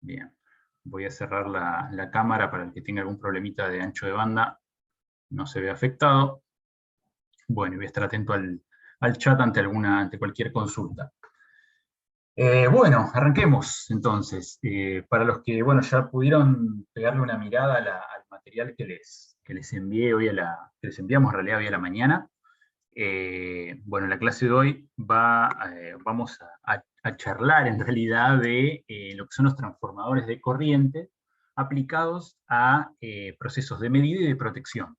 Bien, voy a cerrar la cámara para el que tenga algún problemita de ancho de banda, no se ve afectado. Bueno, y voy a estar atento al chat ante cualquier consulta. Bueno, arranquemos entonces. Para los que ya pudieron pegarle una mirada al material que les envié hoy que les enviamos en realidad hoy a la mañana. Bueno, la clase de hoy vamos a charlar en realidad de lo que son los transformadores de corriente aplicados a procesos de medida y de protección.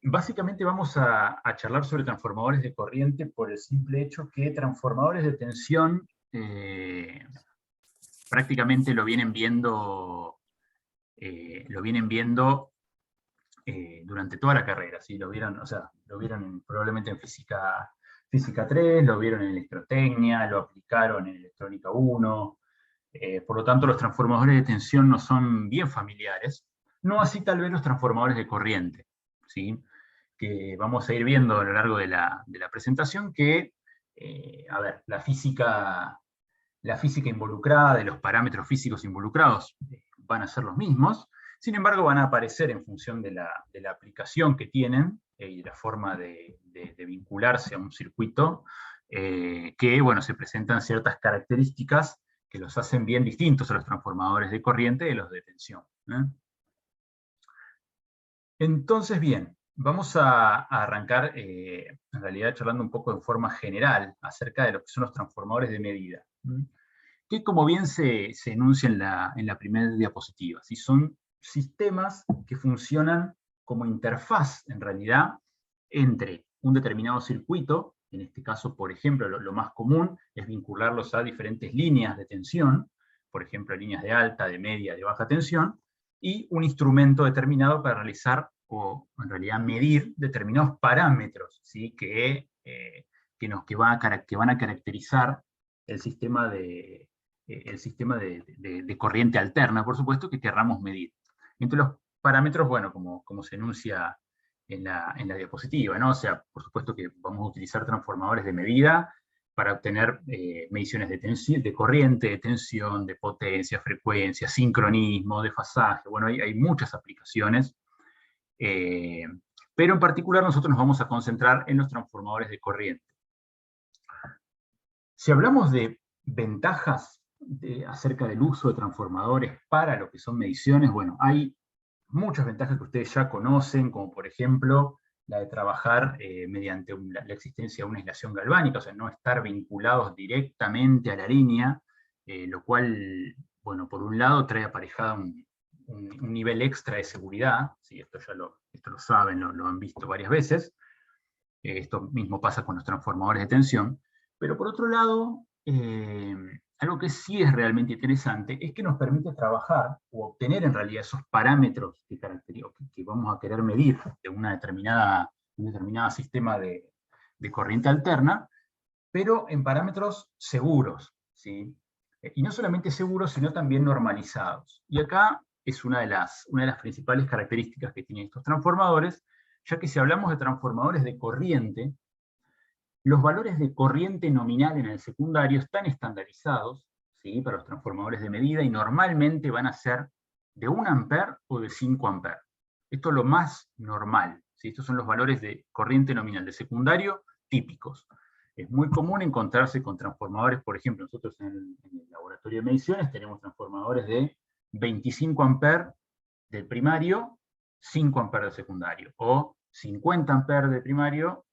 Básicamente vamos a charlar sobre transformadores de corriente por el simple hecho que transformadores de tensión prácticamente lo vienen viendo durante toda la carrera, ¿sí? Lo vieron probablemente en física 3, lo vieron en electrotecnia, lo aplicaron en electrónica 1, por lo tanto los transformadores de tensión no son bien familiares, no así tal vez los transformadores de corriente, ¿sí? Que vamos a ir viendo a lo largo de la presentación que, la física involucrada, de los parámetros físicos involucrados, van a ser los mismos. Sin embargo, van a aparecer en función de la aplicación que tienen y de la forma de vincularse a un circuito, que se presentan ciertas características que los hacen bien distintos a los transformadores de corriente de los de tensión. Entonces, bien, vamos a arrancar en realidad charlando un poco en forma general acerca de lo que son los transformadores de medida, que como bien se enuncia en la primera diapositiva, ¿sí? Son sistemas que funcionan como interfaz, en realidad, entre un determinado circuito, en este caso, por ejemplo, lo más común es vincularlos a diferentes líneas de tensión, por ejemplo, líneas de alta, de media, de baja tensión, y un instrumento determinado para realizar, o en realidad medir, determinados parámetros, ¿sí? que van a caracterizar el sistema de corriente alterna, por supuesto, que querramos medir. Entre los parámetros, como se enuncia en la diapositiva, ¿no? O sea, por supuesto que vamos a utilizar transformadores de medida para obtener mediciones de corriente, de tensión, de potencia, frecuencia, sincronismo, desfasaje. Bueno, hay muchas aplicaciones, pero en particular nosotros nos vamos a concentrar en los transformadores de corriente. Si hablamos de ventajas acerca del uso de transformadores para lo que son mediciones, bueno, hay muchas ventajas que ustedes ya conocen, como por ejemplo la de trabajar mediante la existencia de una aislación galvánica, o sea, no estar vinculados directamente a la línea, lo cual, por un lado trae aparejada un nivel extra de seguridad, ¿sí? Esto lo saben, lo han visto varias veces. Esto mismo pasa con los transformadores de tensión. Pero por otro lado, algo que sí es realmente interesante es que nos permite trabajar o obtener en realidad esos parámetros que vamos a querer medir de un determinado sistema de corriente alterna, pero en parámetros seguros, ¿sí? Y no solamente seguros, sino también normalizados. Y acá es una de las principales características que tienen estos transformadores, ya que si hablamos de transformadores de corriente, los valores de corriente nominal en el secundario están estandarizados, ¿sí? Para los transformadores de medida, y normalmente van a ser de 1 amper o de 5 amper. Esto es lo más normal, ¿sí? Estos son los valores de corriente nominal de secundario típicos. Es muy común encontrarse con transformadores, por ejemplo, nosotros en el laboratorio de mediciones tenemos transformadores de 25 amper del primario, 5 amper del secundario, o 50 amper del primario,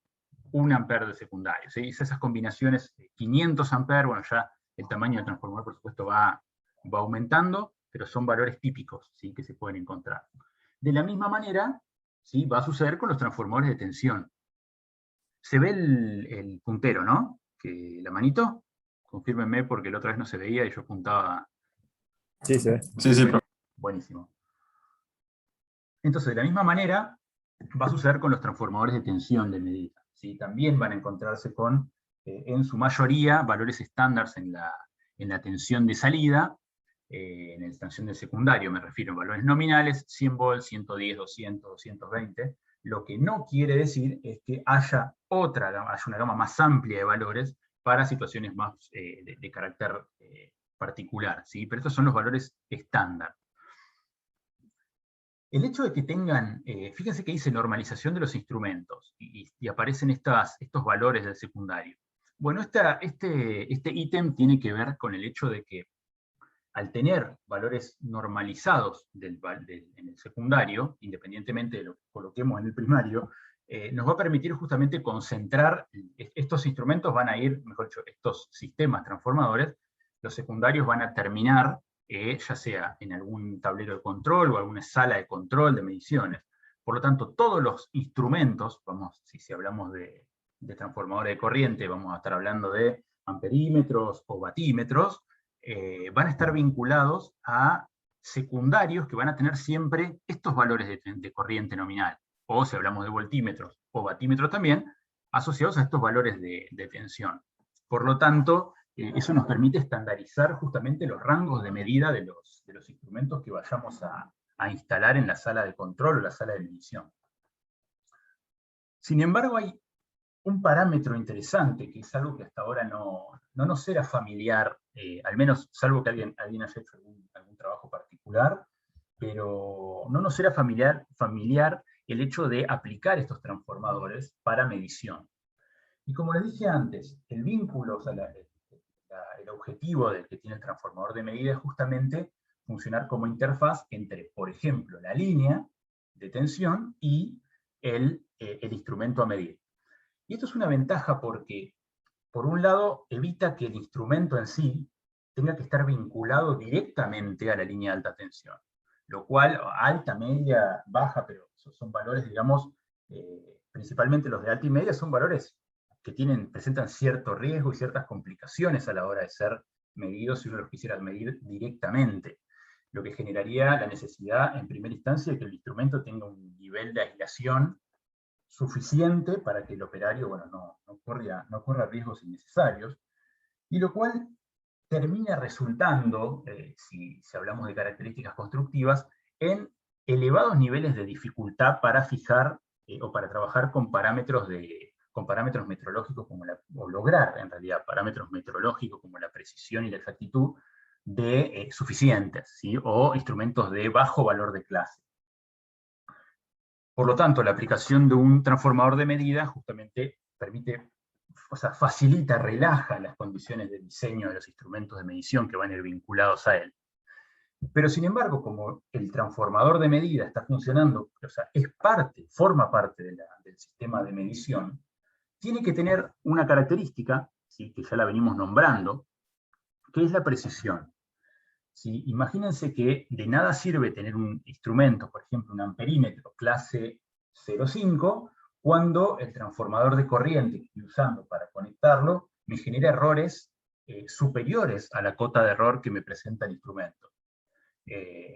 1 amper de secundario, ¿sí? Esas combinaciones, 500 amper, ya el tamaño del transformador, por supuesto, va aumentando, pero son valores típicos, ¿sí? Que se pueden encontrar. De la misma manera, ¿sí? Va a suceder con los transformadores de tensión. Se ve el puntero, ¿no? La manito, confírmenme porque la otra vez no se veía y yo apuntaba. Sí, se ve. Sí, profe. Buenísimo. Entonces, de la misma manera, va a suceder con los transformadores de tensión de medida, ¿sí? También van a encontrarse con, en su mayoría, valores estándares en la tensión de salida, en la tensión de secundario, me refiero a valores nominales, 100 volts, 110, 200, 220. Lo que no quiere decir es que haya una gama más amplia de valores para situaciones más de carácter particular, ¿sí? Pero estos son los valores estándar. El hecho de que tengan, fíjense que dice normalización de los instrumentos, y aparecen estos valores del secundario. Bueno, este ítem tiene que ver con el hecho de que al tener valores normalizados en el secundario, independientemente de lo que coloquemos en el primario, nos va a permitir justamente concentrar, estos instrumentos van a ir, mejor dicho, estos sistemas transformadores, los secundarios van a terminar, ya sea en algún tablero de control o alguna sala de control de mediciones. Por lo tanto, todos los instrumentos, si hablamos de transformadores de corriente, vamos a estar hablando de amperímetros o batímetros, van a estar vinculados a secundarios que van a tener siempre estos valores de corriente nominal, o si hablamos de voltímetros o batímetros también, asociados a estos valores de tensión. Por lo tanto, eso nos permite estandarizar justamente los rangos de medida de los instrumentos que vayamos a instalar en la sala de control o la sala de medición. Sin embargo, hay un parámetro interesante, que es algo que hasta ahora no nos era familiar, al menos salvo que alguien haya hecho algún trabajo particular, pero no nos era familiar el hecho de aplicar estos transformadores para medición. Y como les dije antes, el vínculo, o sea, el objetivo del que tiene el transformador de medida es justamente funcionar como interfaz entre, por ejemplo, la línea de tensión y el instrumento a medir. Y esto es una ventaja porque, por un lado, evita que el instrumento en sí tenga que estar vinculado directamente a la línea de alta tensión, lo cual, alta, media, baja, pero son valores, digamos, principalmente los de alta y media, son valores que presentan cierto riesgo y ciertas complicaciones a la hora de ser medidos si uno los quisiera medir directamente, lo que generaría la necesidad, en primera instancia, de que el instrumento tenga un nivel de aislación suficiente para que el operario, bueno, no corra riesgos innecesarios, y lo cual termina resultando, si hablamos de características constructivas, en elevados niveles de dificultad para fijar o para trabajar con parámetros metrológicos, o lograr en realidad parámetros metrológicos como la precisión y la exactitud suficientes, ¿sí? O instrumentos de bajo valor de clase. Por lo tanto, la aplicación de un transformador de medida justamente facilita, relaja las condiciones de diseño de los instrumentos de medición que van a ir vinculados a él. Pero sin embargo, como el transformador de medida está funcionando, o sea, forma parte del sistema de medición, tiene que tener una característica, ¿sí?, que ya la venimos nombrando, que es la precisión. ¿Sí? Imagínense que de nada sirve tener un instrumento, por ejemplo, un amperímetro clase 0,5, cuando el transformador de corriente que estoy usando para conectarlo me genera errores superiores a la cota de error que me presenta el instrumento.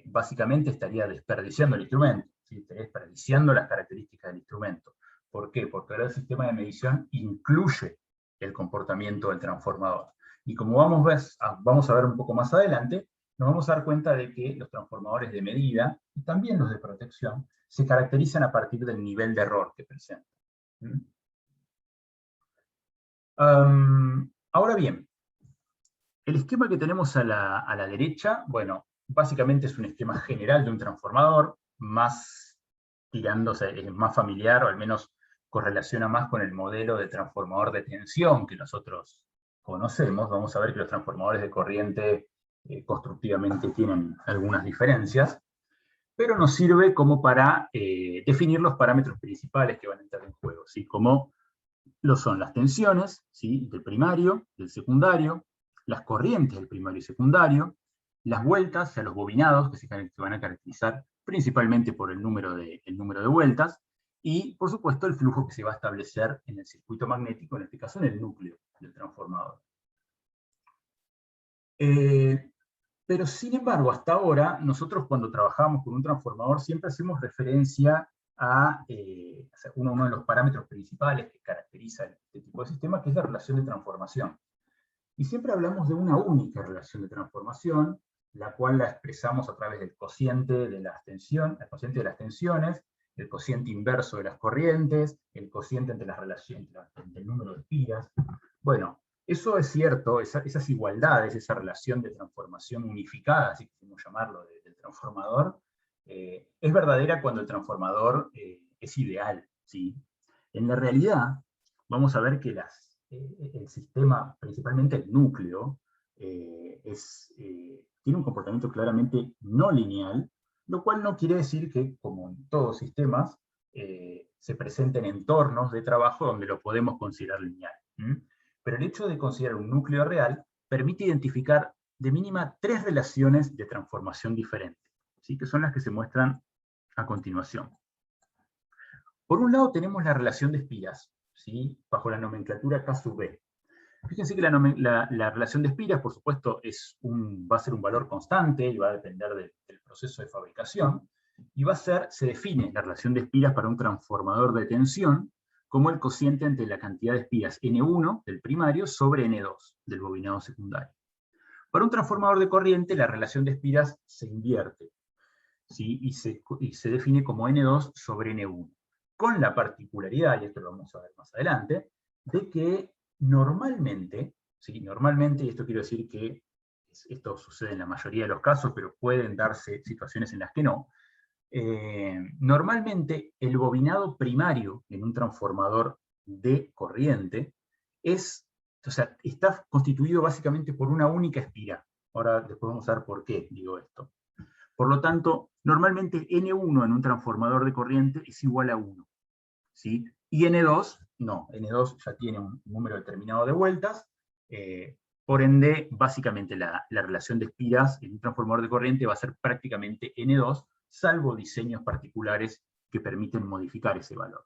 Básicamente estaría desperdiciando el instrumento, ¿sí? Estaría desperdiciando las características del instrumento. ¿Por qué? Porque ahora el sistema de medición incluye el comportamiento del transformador. Y como vamos a ver un poco más adelante, nos vamos a dar cuenta de que los transformadores de medida, y también los de protección, se caracterizan a partir del nivel de error que presentan. Ahora bien, el esquema que tenemos a la derecha, bueno, básicamente es un esquema general de un transformador, más tirándose, es más familiar, o al menos correlaciona más con el modelo de transformador de tensión que nosotros conocemos. Vamos a ver que los transformadores de corriente constructivamente tienen algunas diferencias, pero nos sirve como para definir los parámetros principales que van a entrar en juego, ¿sí? Como lo son las tensiones, ¿sí?, del primario, del secundario, las corrientes del primario y secundario, las vueltas, o sea, los bobinados, que se van a caracterizar principalmente por el número de vueltas, y por supuesto el flujo que se va a establecer en el circuito magnético, en este caso en el núcleo del transformador. Pero sin embargo, hasta ahora, nosotros cuando trabajamos con un transformador siempre hacemos referencia a uno de los parámetros principales que caracteriza este tipo de sistema, que es la relación de transformación. Y siempre hablamos de una única relación de transformación, la cual la expresamos a través del cociente de las tensiones, el cociente inverso de las corrientes, el cociente entre las relaciones, entre el número de espiras. Bueno, Eso es cierto, esas igualdades, esa relación de transformación unificada, así queremos llamarlo, del transformador, es verdadera cuando el transformador es ideal, ¿sí? En la realidad, vamos a ver que el sistema, principalmente el núcleo, tiene un comportamiento claramente no lineal, lo cual no quiere decir que, como en todos sistemas, se presenten entornos de trabajo donde lo podemos considerar lineal. Pero el hecho de considerar un núcleo real permite identificar de mínima 3 relaciones de transformación diferentes, ¿sí? Que son las que se muestran a continuación. Por un lado tenemos la relación de espiras, ¿sí? Bajo la nomenclatura K sub B. Fíjense que la relación de espiras, por supuesto, va a ser un valor constante y va a depender del proceso de fabricación, y se define la relación de espiras para un transformador de tensión como el cociente entre la cantidad de espiras N1 del primario sobre N2 del bobinado secundario. Para un transformador de corriente, la relación de espiras se invierte, ¿sí? y se define como N2 sobre N1, con la particularidad, y esto lo vamos a ver más adelante, de que normalmente, ¿sí? Normalmente, y esto quiero decir que esto sucede en la mayoría de los casos, pero pueden darse situaciones en las que no, normalmente el bobinado primario en un transformador de corriente está constituido básicamente por una única espira. Ahora después vamos a ver por qué digo esto. Por lo tanto, normalmente N1 en un transformador de corriente es igual a 1. ¿Sí? Y N2, no, N2 ya tiene un número determinado de vueltas, por ende, básicamente la relación de espiras en un transformador de corriente va a ser prácticamente N2, salvo diseños particulares que permiten modificar ese valor.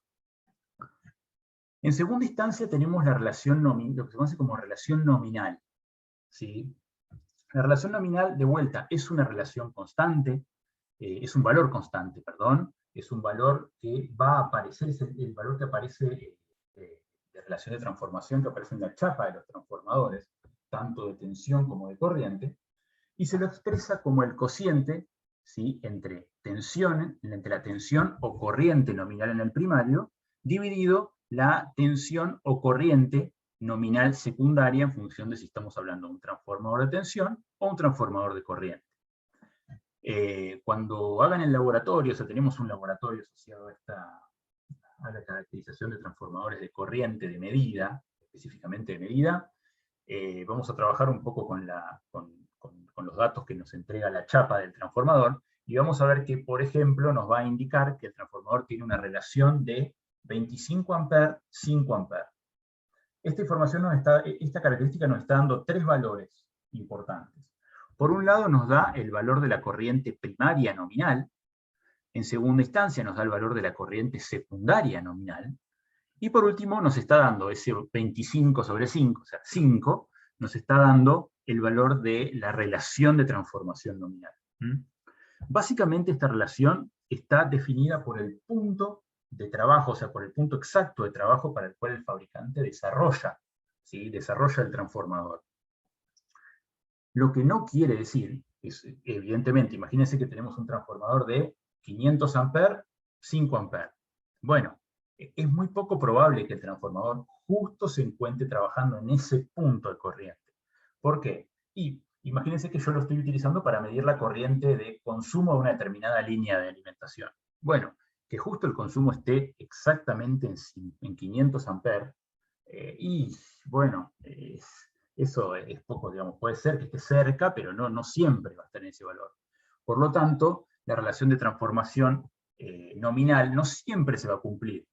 En segunda instancia tenemos la relación nominal, lo que se conoce como relación nominal, ¿sí? La relación nominal, de vuelta, es una relación constante, es un valor constante, perdón, es un valor que va a aparecer, es el valor que aparece de relación de transformación que aparece en la chapa de los transformadores, tanto de tensión como de corriente, y se lo expresa como el cociente, ¿sí? entre la tensión o corriente nominal en el primario, dividido la tensión o corriente nominal secundaria en función de si estamos hablando de un transformador de tensión o un transformador de corriente. Cuando hagan el laboratorio, o sea, tenemos un laboratorio asociado a la caracterización de transformadores de corriente de medida, específicamente de medida, vamos a trabajar un poco con los datos que nos entrega la chapa del transformador, y vamos a ver que, por ejemplo, nos va a indicar que el transformador tiene una relación de 25 amperes, 5 amperes. Esta característica nos está dando 3 valores importantes. Por un lado nos da el valor de la corriente primaria nominal, en segunda instancia nos da el valor de la corriente secundaria nominal, y por último nos está dando ese 25 sobre 5, o sea, 5, nos está dando el valor de la relación de transformación nominal. Básicamente esta relación está definida por el punto de trabajo, o sea, por el punto exacto de trabajo para el cual el fabricante desarrolla, ¿sí? Desarrolla el transformador. Lo que no quiere decir, es, evidentemente, imagínense que tenemos un transformador de 500 amperes, 5 amperes. Bueno, es muy poco probable que el transformador justo se encuentre trabajando en ese punto de corriente. ¿Por qué? Y imagínense que yo lo estoy utilizando para medir la corriente de consumo de una determinada línea de alimentación. Bueno, que justo el consumo esté exactamente en 500 amperes, y bueno, eso es poco, digamos, puede ser que esté cerca, pero no siempre va a estar en ese valor. Por lo tanto, la relación de transformación nominal no siempre se va a cumplir.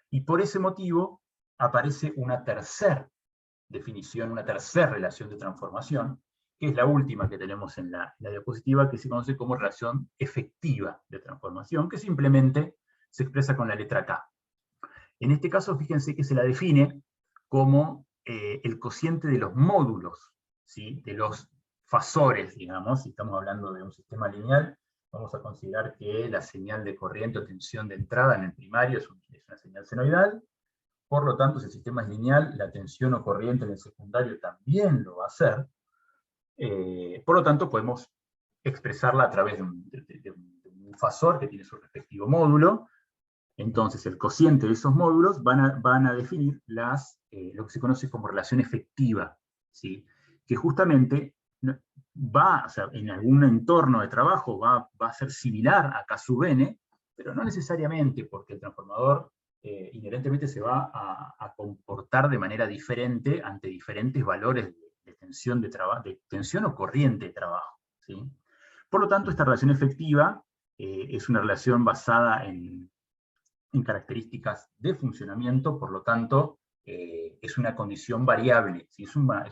Y por ese motivo aparece una tercera definición, una tercera relación de transformación, que es la última que tenemos en la diapositiva, que se conoce como relación efectiva de transformación, que simplemente se expresa con la letra K. En este caso, fíjense que se la define como el cociente de los módulos, ¿sí? De los fasores, digamos. Si estamos hablando de un sistema lineal, vamos a considerar que la señal de corriente o tensión de entrada en el primario es una señal senoidal. Por lo tanto, si el sistema es lineal, la tensión o corriente en el secundario también lo va a hacer. Por lo tanto, podemos expresarla a través de un fasor que tiene su respectivo módulo, Entonces, el cociente de esos módulos van a definir lo que se conoce como relación efectiva, ¿sí? Que justamente o sea, en algún entorno de trabajo va a ser similar a K sub n, pero no necesariamente, porque el transformador inherentemente se va a comportar de manera diferente ante diferentes valores de tensión, de tensión o corriente de trabajo, ¿sí? Por lo tanto, esta relación efectiva es una relación basada en características de funcionamiento, por lo tanto, es una condición variable, ¿sí? Es una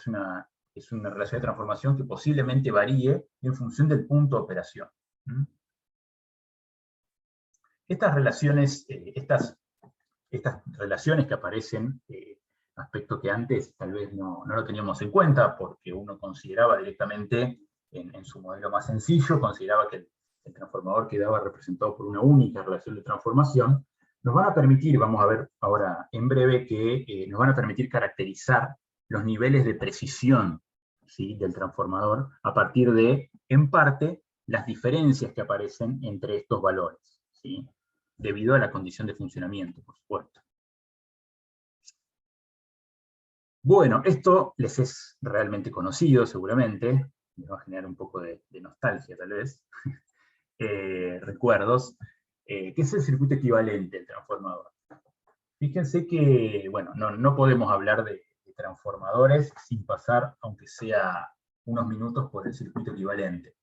relación de transformación que posiblemente varíe en función del punto de operación. Estas relaciones que aparecen, aspecto que antes tal vez no lo teníamos en cuenta, porque uno consideraba directamente, en su modelo más sencillo, consideraba que el transformador quedaba representado por una única relación de transformación, nos van a permitir, vamos a ver ahora en breve, que nos van a permitir caracterizar los niveles de precisión, ¿sí?, del transformador, a partir de, en parte, las diferencias que aparecen entre estos valores, ¿sí?, debido a la condición de funcionamiento, por supuesto. Bueno, esto les es realmente conocido, seguramente, les va a generar un poco de nostalgia, tal vez, recuerdos, que es el circuito equivalente del transformador. Fíjense que, bueno, no podemos hablar de transformadores sin pasar, aunque sea unos minutos, por el circuito equivalente.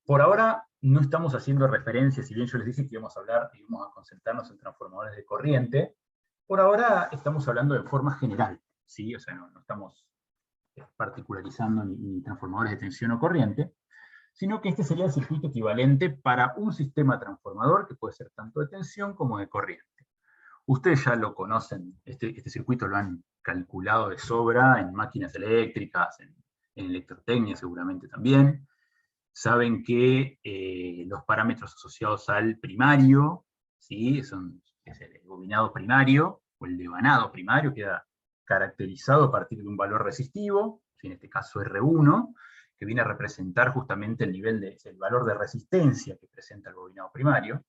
Por ahora no estamos haciendo referencia, si bien yo les dije que íbamos a concentrarnos en transformadores de corriente, por ahora estamos hablando de forma general, ¿sí? O sea, no estamos particularizando ni transformadores de tensión o corriente, sino que este sería el circuito equivalente para un sistema transformador que puede ser tanto de tensión como de corriente. Ustedes ya lo conocen, este circuito lo han calculado de sobra en máquinas eléctricas, en electrotecnia seguramente también. Saben que los parámetros asociados al primario, ¿sí?, es el bobinado primario, o el devanado primario, queda caracterizado a partir de un valor resistivo, en este caso R1, que viene a representar justamente el valor de resistencia que presenta el bobinado primario.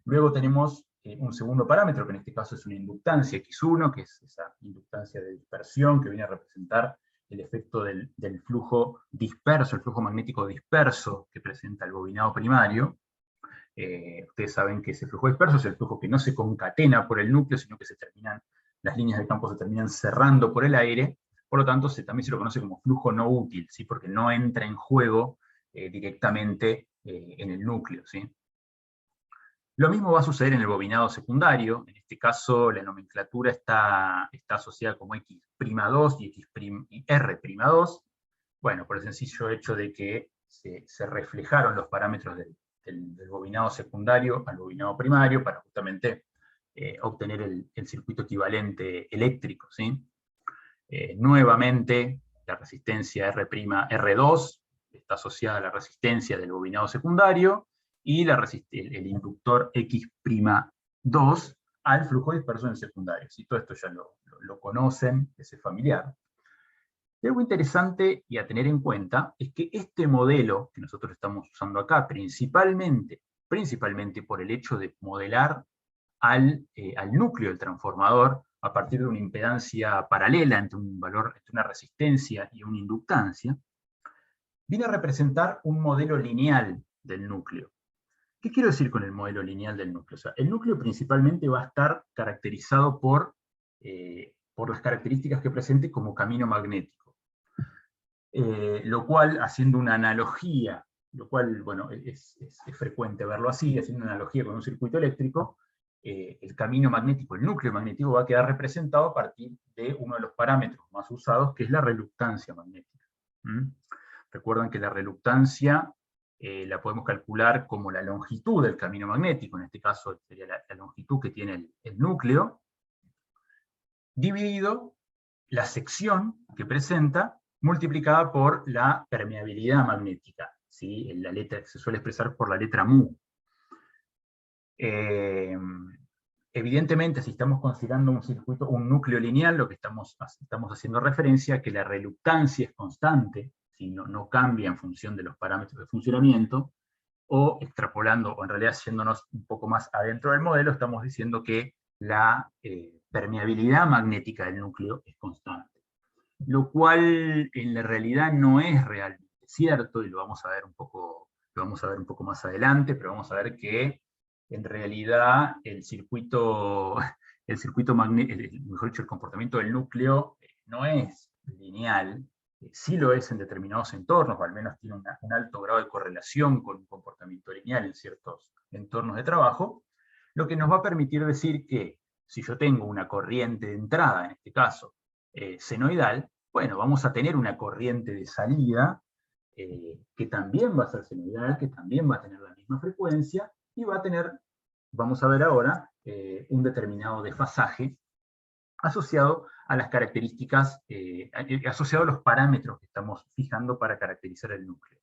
Luego tenemos un segundo parámetro, que en este caso es una inductancia X1, que es esa inductancia de dispersión que viene a representar el efecto del flujo disperso, el flujo magnético disperso que presenta el bobinado primario. Ustedes saben que ese flujo disperso es el flujo que no se concatena por el núcleo, sino que las líneas de campo se terminan cerrando por el aire, por lo tanto también se lo conoce como flujo no útil, ¿sí?, porque no entra en juego directamente en el núcleo, ¿sí? Lo mismo va a suceder en el bobinado secundario. En este caso la nomenclatura está asociada como X'2 y R'2. Bueno, por el sencillo hecho de que se reflejaron los parámetros del bobinado secundario al bobinado primario para justamente obtener el circuito equivalente eléctrico, ¿sí? Nuevamente, la resistencia R'2 está asociada a la resistencia del bobinado secundario, y el inductor X'2 al flujo disperso en el secundario. Si todo esto ya lo conocen, es familiar. Y algo interesante y a tener en cuenta es que este modelo que nosotros estamos usando acá, principalmente por el hecho de modelar al núcleo del transformador a partir de una impedancia paralela entre una resistencia y una inductancia, viene a representar un modelo lineal del núcleo. ¿Qué quiero decir con el modelo lineal del núcleo? O sea, el núcleo principalmente va a estar caracterizado por las características que presente como camino magnético. Lo cual, haciendo una analogía, lo cual, bueno, es frecuente verlo así, haciendo una analogía con un circuito eléctrico, el camino magnético, el núcleo magnético va a quedar representado a partir de uno de los parámetros más usados, que es la reluctancia magnética. Recuerdan que la reluctancia la podemos calcular como la longitud del camino magnético, en este caso sería la longitud que tiene el núcleo, dividido la sección que presenta, multiplicada por la permeabilidad magnética, ¿sí?, la letra que se suele expresar por la letra mu. Evidentemente, si estamos considerando un núcleo lineal, lo que estamos haciendo referencia a que la reluctancia es constante, ¿sí?, no cambia en función de los parámetros de funcionamiento, o extrapolando, o en realidad yéndonos un poco más adentro del modelo, estamos diciendo que la permeabilidad magnética del núcleo es constante. Lo cual en la realidad no es realmente cierto, y lo vamos a ver un poco más adelante, pero vamos a ver que en realidad el mejor dicho, el comportamiento del núcleo no es lineal, sí lo es en determinados entornos, o al menos tiene un alto grado de correlación con un comportamiento lineal en ciertos entornos de trabajo, lo que nos va a permitir decir que si yo tengo una corriente de entrada, en este caso, senoidal, bueno, vamos a tener una corriente de salida que también va a ser senoidal, que también va a tener la misma frecuencia, y va a tener, vamos a ver ahora, un determinado desfasaje asociado a las características, asociado a los parámetros que estamos fijando para caracterizar el núcleo.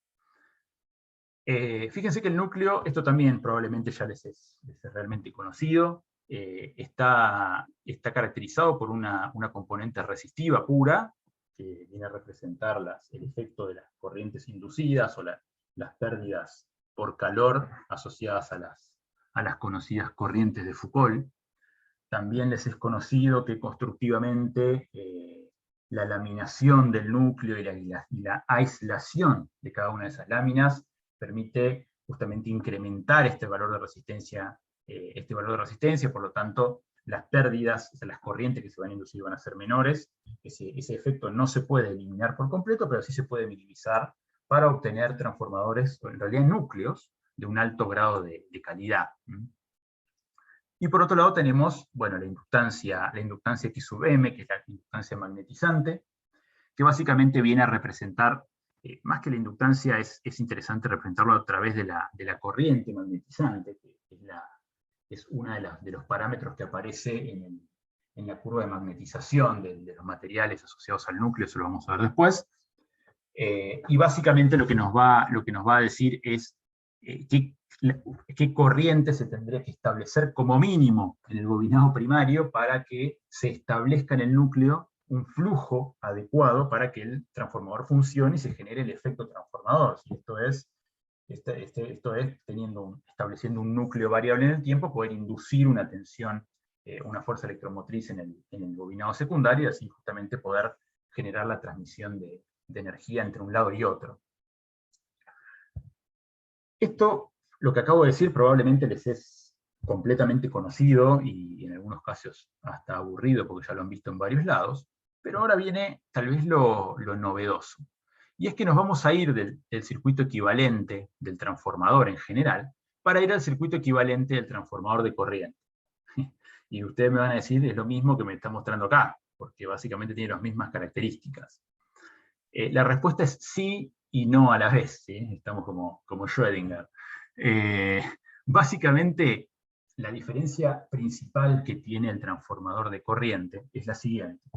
Fíjense que el núcleo, esto también probablemente ya les es realmente conocido, está caracterizado por una componente resistiva pura, que viene a representar el efecto de las corrientes inducidas o las pérdidas por calor asociadas a las conocidas corrientes de Foucault. También les es conocido que constructivamente la laminación del núcleo y la aislación de cada una de esas láminas permite justamente incrementar este valor de resistencia, por lo tanto las pérdidas, o sea, las corrientes que se van a inducir van a ser menores. Ese efecto no se puede eliminar por completo, pero sí se puede minimizar para obtener transformadores, o en realidad núcleos, de un alto grado de calidad. Y por otro lado tenemos, bueno, la inductancia X sub m, que es la inductancia magnetizante, que básicamente viene a representar, más que la inductancia, es interesante representarlo a través de la corriente magnetizante, que es uno de los parámetros que aparece en la curva de magnetización de los materiales asociados al núcleo, eso lo vamos a ver después. Y básicamente lo que nos va a decir es qué corriente se tendría que establecer como mínimo en el bobinado primario para que se establezca en el núcleo un flujo adecuado para que el transformador funcione y se genere el efecto transformador. Si esto es estableciendo un núcleo variable en el tiempo, poder inducir una tensión, una fuerza electromotriz en el bobinado secundario, y así justamente poder generar la transmisión de energía entre un lado y otro. Esto, lo que acabo de decir, probablemente les es completamente conocido y en algunos casos hasta aburrido porque ya lo han visto en varios lados, pero ahora viene tal vez lo novedoso. Y es que nos vamos a ir del circuito equivalente del transformador en general para ir al circuito equivalente del transformador de corriente. Y ustedes me van a decir, es lo mismo que me está mostrando acá, porque básicamente tiene las mismas características. La respuesta es sí y no a la vez, ¿sí? Estamos como Schrödinger. Básicamente, la diferencia principal que tiene el transformador de corriente es la siguiente.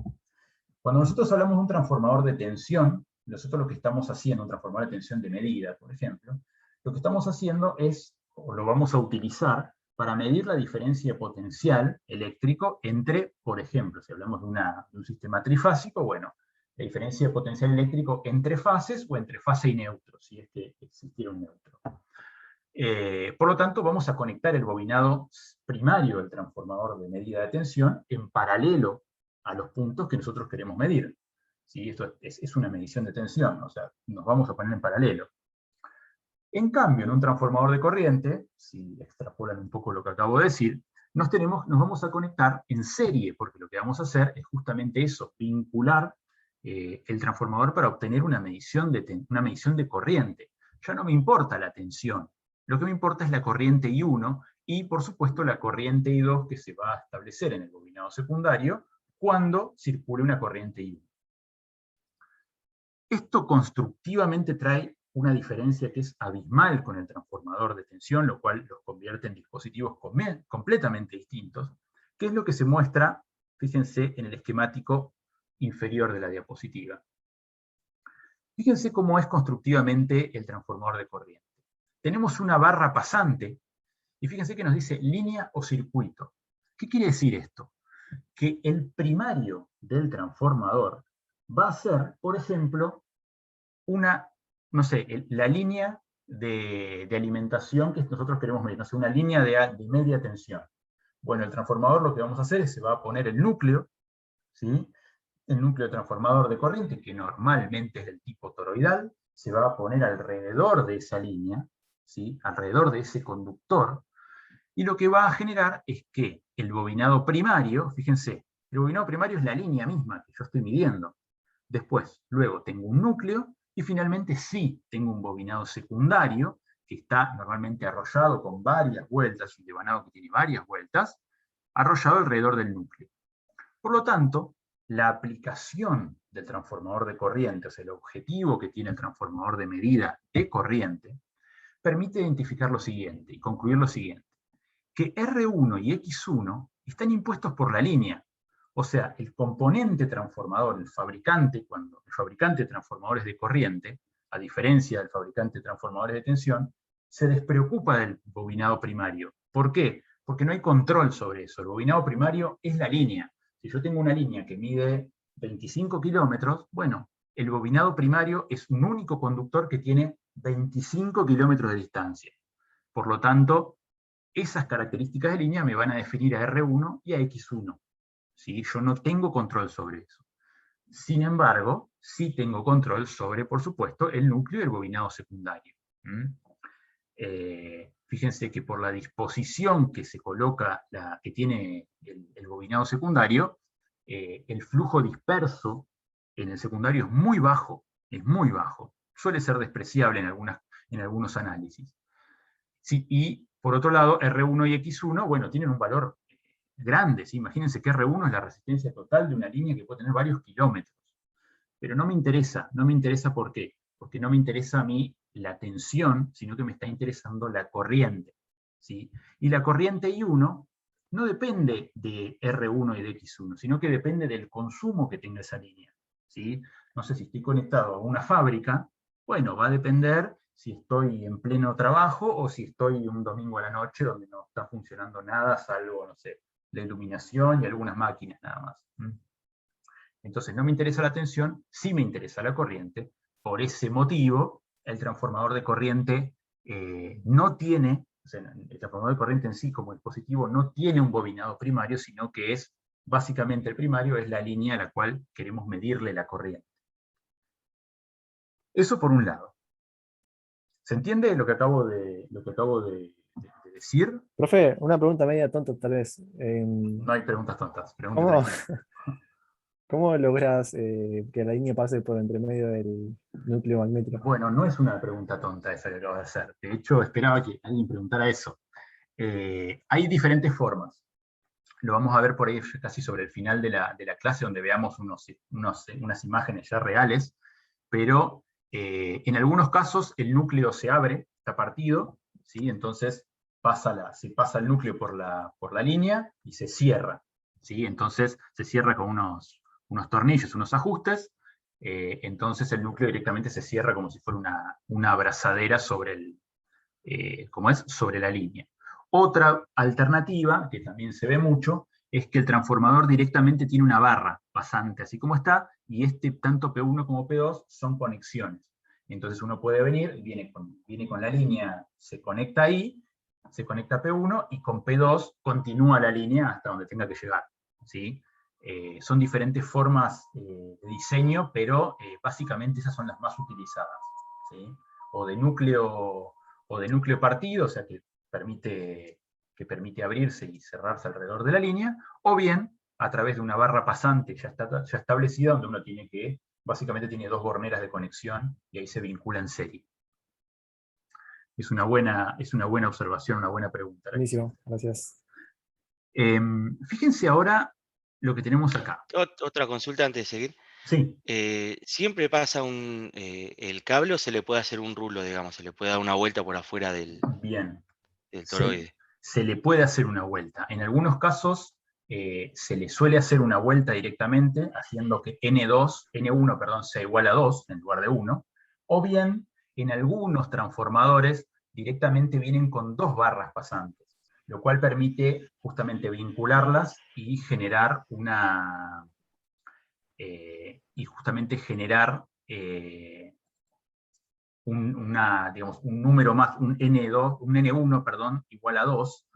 Cuando nosotros hablamos de un transformador de tensión, nosotros lo que estamos haciendo, un transformador de tensión de medida, por ejemplo, lo que estamos haciendo es, o lo vamos a utilizar, para medir la diferencia potencial eléctrico entre, por ejemplo, si hablamos de un sistema trifásico, bueno, la diferencia de potencial eléctrico entre fases o entre fase y neutro, si es que existiera un neutro. Por lo tanto, vamos a conectar el bobinado primario del transformador de medida de tensión en paralelo a los puntos que nosotros queremos medir. ¿Sí? Esto es una medición de tensión, o sea, nos vamos a poner en paralelo. En cambio, en un transformador de corriente, si extrapolan un poco lo que acabo de decir, nos vamos a conectar en serie, porque lo que vamos a hacer es justamente eso, vincular el transformador para obtener una medición de corriente. Ya no me importa la tensión, lo que me importa es la corriente I1 y, por supuesto, la corriente I2 que se va a establecer en el bobinado secundario cuando circule una corriente I1. Esto constructivamente trae una diferencia que es abismal con el transformador de tensión, lo cual los convierte en dispositivos completamente distintos, que es lo que se muestra, fíjense, en el esquemático inferior de la diapositiva. Fíjense cómo es constructivamente el transformador de corriente. Tenemos una barra pasante, y fíjense que nos dice línea o circuito. ¿Qué quiere decir esto? Que el primario del transformador va a ser, por ejemplo, la línea de alimentación que nosotros queremos medir, no sé, una línea de media tensión. Bueno, el transformador lo que vamos a hacer es, se va a poner el núcleo, ¿sí? El núcleo transformador de corriente, que normalmente es del tipo toroidal, se va a poner alrededor de esa línea, ¿sí? Alrededor de ese conductor, y lo que va a generar es que el bobinado primario, fíjense, el bobinado primario es la línea misma que yo estoy midiendo. Después, luego tengo un núcleo, y finalmente sí tengo un bobinado secundario, que está normalmente arrollado con varias vueltas, un devanado que tiene varias vueltas, arrollado alrededor del núcleo. Por lo tanto, la aplicación del transformador de corriente, o sea, el objetivo que tiene el transformador de medida de corriente, permite identificar lo siguiente y concluir lo siguiente, que R1 y X1 están impuestos por la línea. O sea, el componente transformador, el fabricante de transformadores de corriente, a diferencia del fabricante de transformadores de tensión, se despreocupa del bobinado primario. ¿Por qué? Porque no hay control sobre eso. El bobinado primario es la línea. Si yo tengo una línea que mide 25 kilómetros, bueno, el bobinado primario es un único conductor que tiene 25 kilómetros de distancia. Por lo tanto, esas características de línea me van a definir a R1 y a X1. ¿Sí? Yo no tengo control sobre eso. Sin embargo, sí tengo control sobre, por supuesto, el núcleo y el bobinado secundario. Fíjense que por la disposición que se coloca, que tiene el bobinado secundario, el flujo disperso en el secundario es muy bajo, suele ser despreciable en algunos análisis. Sí, y por otro lado, R1 y X1, bueno, tienen un valor grande, ¿sí? Imagínense que R1 es la resistencia total de una línea que puede tener varios kilómetros. Pero no me interesa ¿por qué? Porque no me interesa a mí la tensión, sino que me está interesando la corriente, ¿sí? Y la corriente I1 no depende de R1 y de X1, sino que depende del consumo que tenga esa línea, ¿sí? No sé si estoy conectado a una fábrica, bueno, va a depender si estoy en pleno trabajo o si estoy un domingo a la noche donde no está funcionando nada, salvo, no sé, la iluminación y algunas máquinas nada más. Entonces no me interesa la tensión, sí me interesa la corriente. Por ese motivo, el transformador de corriente no tiene, o sea, el transformador de corriente en sí como dispositivo no tiene un bobinado primario, sino que es, básicamente el primario es la línea a la cual queremos medirle la corriente. Eso por un lado. ¿Se entiende lo que acabo de decir? Profe, una pregunta media tonta tal vez. No hay preguntas tontas, preguntas ¿Cómo, tranquilas. cómo logras que la línea pase por entre medio del núcleo magnético? Bueno, no es una pregunta tonta esa que acabo de hacer. De hecho, esperaba que alguien preguntara eso. Hay diferentes formas. Lo vamos a ver por ahí casi sobre el final de la clase, donde veamos unas imágenes ya reales, pero en algunos casos el núcleo se abre, está partido, ¿sí? Entonces se pasa el núcleo por la línea y se cierra, ¿sí? Entonces se cierra con unos tornillos, unos ajustes, entonces el núcleo directamente se cierra como si fuera una abrazadera sobre sobre la línea. Otra alternativa, que también se ve mucho, es que el transformador directamente tiene una barra pasante, así como está, y tanto P1 como P2 son conexiones. Entonces uno puede venir, viene con la línea, se conecta ahí, se conecta a P1, y con P2 continúa la línea hasta donde tenga que llegar, ¿sí? Son diferentes formas de diseño, pero básicamente esas son las más utilizadas, ¿sí? O de núcleo partido, o sea, que permite abrirse y cerrarse alrededor de la línea, o bien a través de una barra pasante ya establecida, donde uno básicamente tiene dos borneras de conexión, y ahí se vincula en serie. Es una buena observación, una buena pregunta. Buenísimo, gracias. Fíjense ahora lo que tenemos acá. Otra consulta antes de seguir. Sí. ¿Siempre pasa el cable o se le puede hacer un rulo, digamos? ¿Se le puede dar una vuelta por afuera del toroide? Se le puede hacer una vuelta. En algunos casos se le suele hacer una vuelta directamente, haciendo que N1 sea igual a 2 en lugar de 1, o bien en algunos transformadores directamente vienen con dos barras pasantes, lo cual permite justamente vincularlas y generar digamos, un número más, un N1, perdón, igual a 2,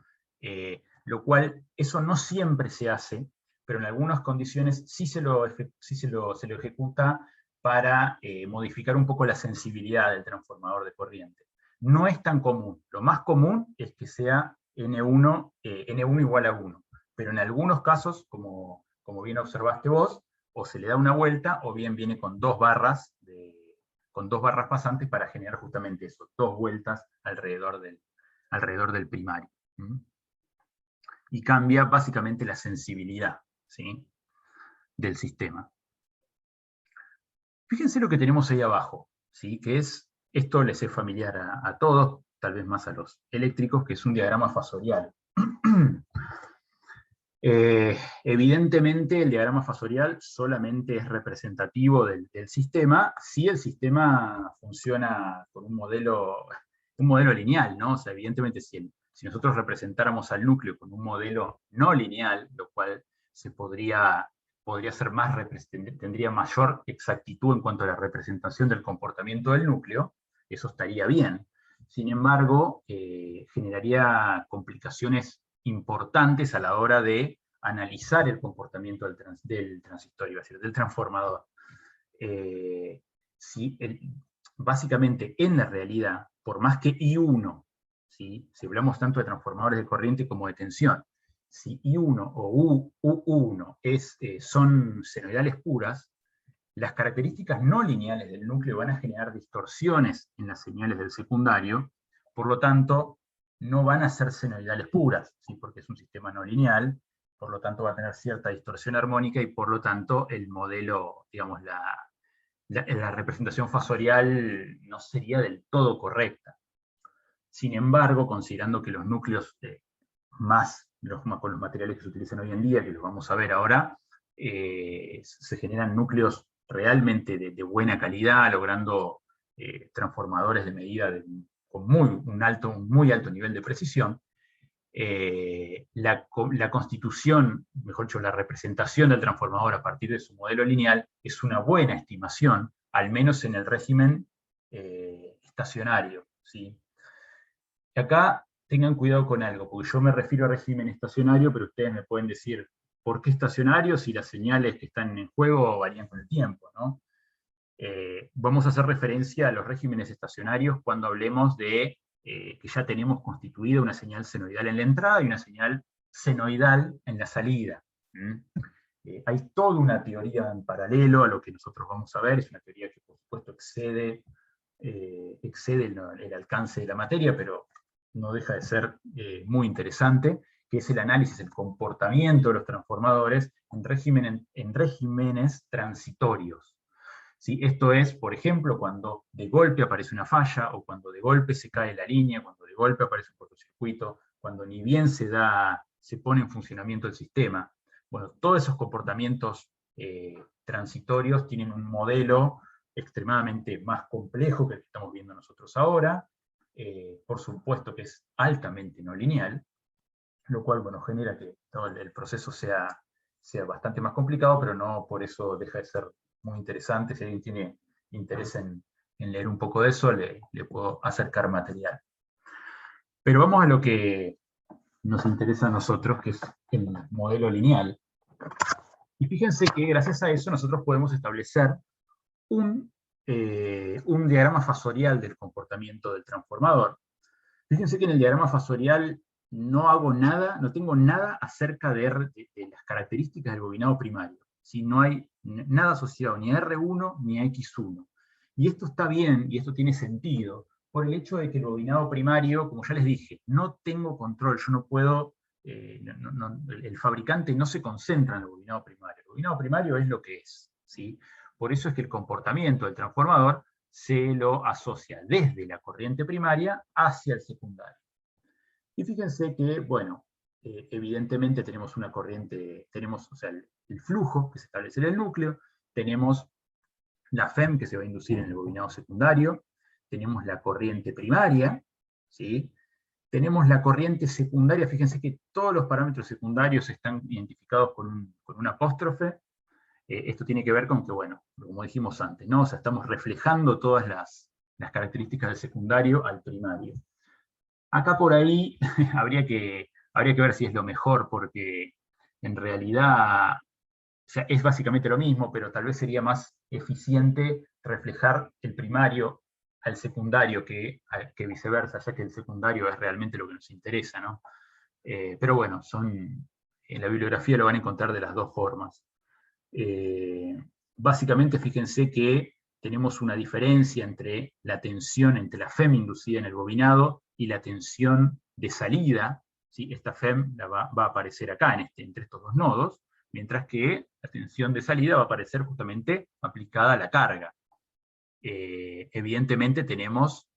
lo cual eso no siempre se hace, pero en algunas condiciones sí se lo ejecuta para modificar un poco la sensibilidad del transformador de corriente. No es tan común. Lo más común es que sea N1 igual a 1. Pero en algunos casos, como bien observaste vos, o se le da una vuelta, o bien viene con dos barras pasantes para generar justamente eso, dos vueltas alrededor del primario. Y cambia básicamente la sensibilidad, ¿sí?, del sistema. Fíjense lo que tenemos ahí abajo, ¿sí?, que es, esto les es familiar a todos, tal vez más a los eléctricos, que es un diagrama fasorial. Evidentemente el diagrama fasorial solamente es representativo del sistema si el sistema funciona con un modelo lineal, ¿no? O sea, evidentemente si nosotros representáramos al núcleo con un modelo no lineal, lo cual podría ser tendría mayor exactitud en cuanto a la representación del comportamiento del núcleo, eso estaría bien. Sin embargo, generaría complicaciones importantes a la hora de analizar el comportamiento del transistor, iba a decir, del transformador. Básicamente, en la realidad, por más que I1, ¿sí?, si hablamos tanto de transformadores de corriente como de tensión, si I1 o U1 son senoidales puras, las características no lineales del núcleo van a generar distorsiones en las señales del secundario, por lo tanto, no van a ser senoidales puras, ¿sí?, porque es un sistema no lineal, por lo tanto va a tener cierta distorsión armónica, y por lo tanto el modelo, digamos, la representación fasorial no sería del todo correcta. Sin embargo, considerando que los núcleos con los materiales que se utilizan hoy en día, que los vamos a ver ahora, se generan núcleos realmente de buena calidad, logrando transformadores de medida con un muy alto nivel de precisión. La constitución, mejor dicho, la representación del transformador a partir de su modelo lineal es una buena estimación, al menos en el régimen estacionario, ¿sí? Y acá tengan cuidado con algo, porque yo me refiero a régimen estacionario, pero ustedes me pueden decir, ¿por qué estacionario si las señales que están en juego varían con el tiempo, ¿no? Vamos a hacer referencia a los regímenes estacionarios cuando hablemos de que ya tenemos constituida una señal senoidal en la entrada y una señal senoidal en la salida. Hay toda una teoría en paralelo a lo que nosotros vamos a ver, es una teoría que por supuesto excede el alcance de la materia, pero no deja de ser muy interesante, que es el análisis del comportamiento de los transformadores en regímenes transitorios. ¿Sí? Esto es, por ejemplo, cuando de golpe aparece una falla, o cuando de golpe se cae la línea, cuando de golpe aparece un cortocircuito, cuando ni bien se pone en funcionamiento el sistema. Bueno, todos esos comportamientos transitorios tienen un modelo extremadamente más complejo que el que estamos viendo nosotros ahora, por supuesto que es altamente no lineal, lo cual, bueno, genera que todo el proceso sea bastante más complicado, pero no por eso deja de ser muy interesante. Si alguien tiene interés en leer un poco de eso, le puedo acercar material. Pero vamos a lo que nos interesa a nosotros, que es el modelo lineal. Y fíjense que gracias a eso nosotros podemos establecer un diagrama fasorial del comportamiento del transformador. Fíjense que en el diagrama fasorial no tengo nada acerca de las características del bobinado primario. ¿Sí? No hay nada asociado ni a R1 ni a X1. Y esto está bien, y esto tiene sentido, por el hecho de que el bobinado primario, como ya les dije, no tengo control, yo no puedo, el fabricante no se concentra en el bobinado primario. El bobinado primario es lo que es, ¿sí? Por eso es que el comportamiento del transformador se lo asocia desde la corriente primaria hacia el secundario. Y fíjense que, bueno, evidentemente tenemos una corriente, o sea, el flujo que se establece en el núcleo, tenemos la FEM que se va a inducir en el bobinado secundario, tenemos la corriente primaria, ¿sí? Tenemos la corriente secundaria, fíjense que todos los parámetros secundarios están identificados con un apóstrofe. Esto tiene que ver con que, bueno, como dijimos antes, ¿no? O sea, estamos reflejando todas las características del secundario al primario. Acá por ahí habría que ver si es lo mejor, porque en realidad, o sea, es básicamente lo mismo, pero tal vez sería más eficiente reflejar el primario al secundario que viceversa, ya que el secundario es realmente lo que nos interesa, ¿no? Pero bueno, en la bibliografía lo van a encontrar de las dos formas. Básicamente, fíjense que tenemos una diferencia entre la tensión entre la FEM inducida en el bobinado y la tensión de salida. ¿Sí? Esta FEM va a aparecer acá, entre estos dos nodos, mientras que la tensión de salida va a aparecer justamente aplicada a la carga. Evidentemente tenemos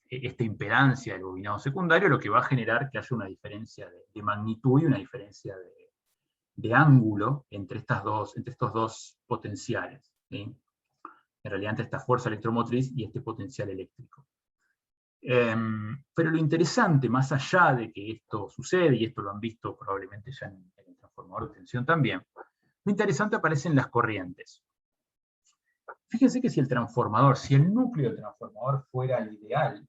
esta impedancia del bobinado secundario, lo que va a generar que haya una diferencia de magnitud y una diferencia de ángulo entre estos dos potenciales, ¿sí? En realidad entre esta fuerza electromotriz y este potencial eléctrico. Pero lo interesante, más allá de que esto sucede, y esto lo han visto probablemente ya en el transformador de tensión también, lo interesante aparece en las corrientes. Fíjense que si el núcleo del transformador fuera el ideal,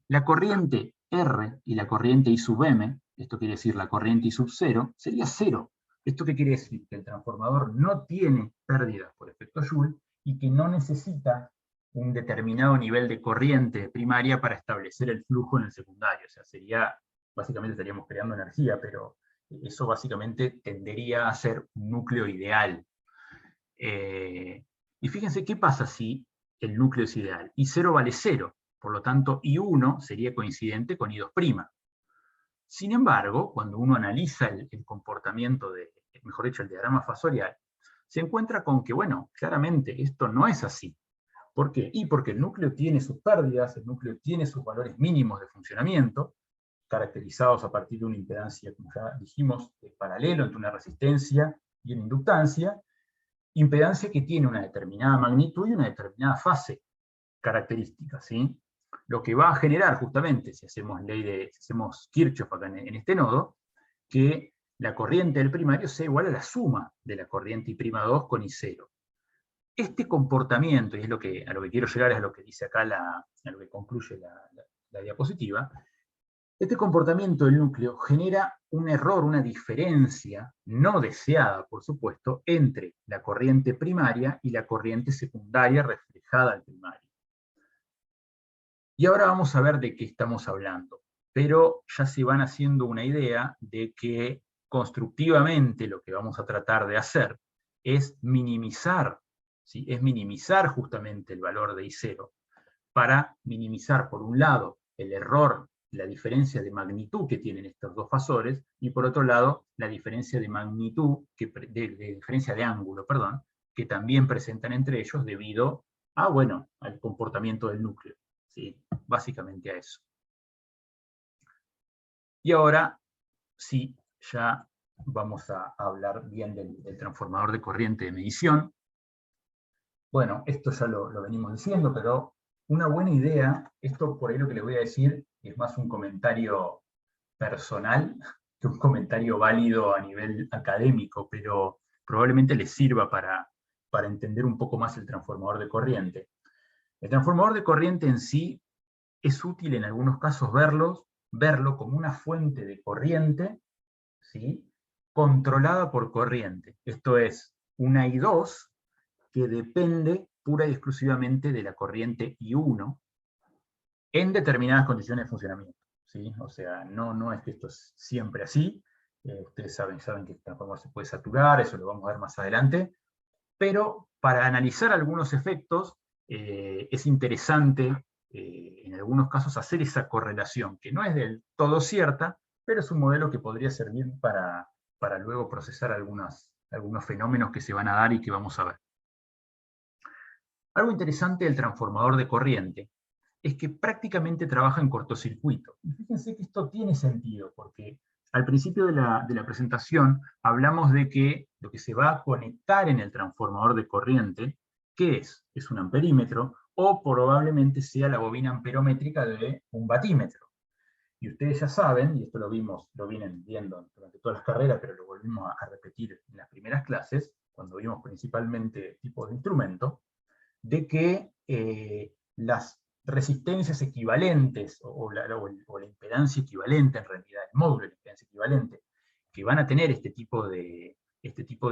la corriente R y la corriente I sub M, esto quiere decir la corriente I sub 0, sería 0. ¿Esto qué quiere decir? Que el transformador no tiene pérdidas por efecto Joule y que no necesita un determinado nivel de corriente primaria para establecer el flujo en el secundario. O sea, básicamente estaríamos creando energía, pero eso básicamente tendería a ser un núcleo ideal. Y fíjense qué pasa si el núcleo es ideal. I0 vale 0. Por lo tanto, I1 sería coincidente con I2'. Sin embargo, cuando uno analiza el comportamiento mejor dicho, el diagrama fasorial, se encuentra con que, bueno, claramente esto no es así. ¿Por qué? Y porque el núcleo tiene sus pérdidas, el núcleo tiene sus valores mínimos de funcionamiento, caracterizados a partir de una impedancia, como ya dijimos, paralelo entre una resistencia y una inductancia, impedancia que tiene una determinada magnitud y una determinada fase característica, ¿sí? Lo que va a generar justamente, si hacemos Kirchhoff acá en este nodo, que la corriente del primario sea igual a la suma de la corriente I'2 con I0. Este comportamiento, y es a lo que quiero llegar, es a lo que dice acá, a lo que concluye la diapositiva, este comportamiento del núcleo genera un error, una diferencia no deseada, por supuesto, entre la corriente primaria y la corriente secundaria reflejada al primario. Y ahora vamos a ver de qué estamos hablando, pero ya se van haciendo una idea de que constructivamente lo que vamos a tratar de hacer es minimizar, ¿sí? Es minimizar justamente el valor de I0 para minimizar, por un lado, el error, la diferencia de magnitud que tienen estos dos fasores, y por otro lado, la diferencia de magnitud, diferencia de ángulo, perdón, que también presentan entre ellos debido a, bueno, al comportamiento del núcleo. ¿Sí? Básicamente a eso. Y ahora sí, ya vamos a hablar bien del transformador de corriente de medición. Bueno, esto ya lo venimos diciendo, pero una buena idea, esto por ahí lo que les voy a decir es más un comentario personal que un comentario válido a nivel académico, pero probablemente les sirva para entender un poco más el transformador de corriente. El transformador de corriente en sí es útil en algunos casos verlo como una fuente de corriente, ¿sí? Controlada por corriente. Esto es, una I2 que depende pura y exclusivamente de la corriente I1 en determinadas condiciones de funcionamiento. ¿Sí? O sea, no es que esto es siempre así. Ustedes saben que el transformador se puede saturar, eso lo vamos a ver más adelante. Pero para analizar algunos efectos, es interesante en algunos casos hacer esa correlación, que no es del todo cierta, pero es un modelo que podría servir para luego procesar algunos fenómenos que se van a dar y que vamos a ver. Algo interesante del transformador de corriente es que prácticamente trabaja en cortocircuito. Y fíjense que esto tiene sentido, porque al principio de la presentación hablamos de que lo que se va a conectar en el transformador de corriente, ¿qué es? Es un amperímetro, o probablemente sea la bobina amperométrica de un batímetro. Y ustedes ya saben, y esto lo vienen viendo durante todas las carreras, pero lo volvimos a repetir en las primeras clases, cuando vimos principalmente tipos de instrumentos, de que las resistencias equivalentes, o la impedancia equivalente en realidad, el módulo de la impedancia equivalente, que van a tener este tipo de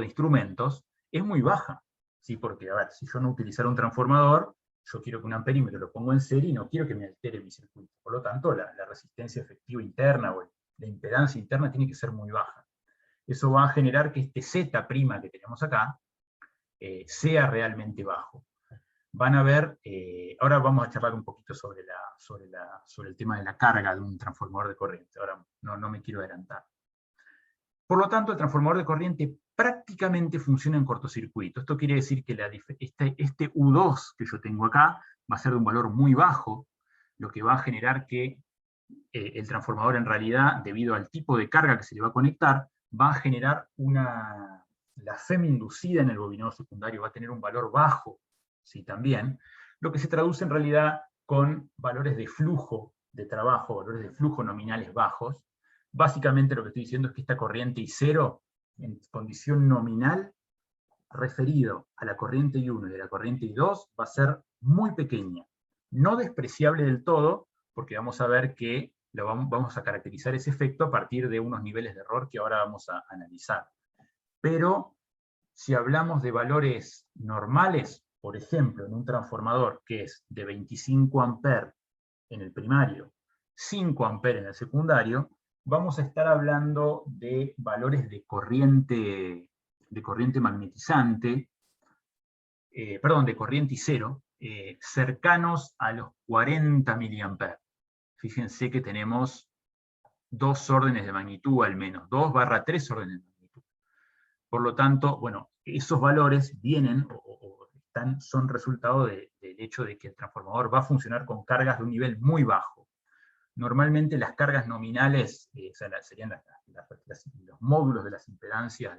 instrumentos, es muy baja. ¿Sí? Porque, a ver, si yo no utilizara un transformador, yo quiero que un amperímetro lo pongo en serie y no quiero que me altere mi circuito. Por lo tanto, la resistencia efectiva interna o la impedancia interna tiene que ser muy baja. Eso va a generar que este Z' que tenemos acá sea realmente bajo. Van a ver, ahora vamos a charlar un poquito sobre el tema de la carga de un transformador de corriente. Ahora no me quiero adelantar. Por lo tanto, el transformador de corriente prácticamente funciona en cortocircuito. Esto quiere decir que este U2 que yo tengo acá va a ser de un valor muy bajo, lo que va a generar que el transformador en realidad, debido al tipo de carga que se le va a conectar, va a generar la FEM inducida en el bobinado secundario va a tener un valor bajo, ¿sí? También, lo que se traduce en realidad con valores de flujo de trabajo, valores de flujo nominales bajos. Básicamente lo que estoy diciendo es que esta corriente I0, en condición nominal, referido a la corriente I1 y de la corriente I2, va a ser muy pequeña. No despreciable del todo, porque vamos a ver que vamos a caracterizar ese efecto a partir de unos niveles de error que ahora vamos a analizar. Pero, si hablamos de valores normales, por ejemplo, en un transformador que es de 25 amperes en el primario, 5 amperes en el secundario, vamos a estar hablando de valores de corriente magnetizante, de corriente I0, cercanos a los 40 miliamperes. Fíjense que tenemos 2 órdenes de magnitud al menos, 2/3 órdenes de magnitud. Por lo tanto, bueno, esos valores vienen son resultado del hecho de que el transformador va a funcionar con cargas de un nivel muy bajo. Normalmente las cargas nominales serían los módulos de las impedancias,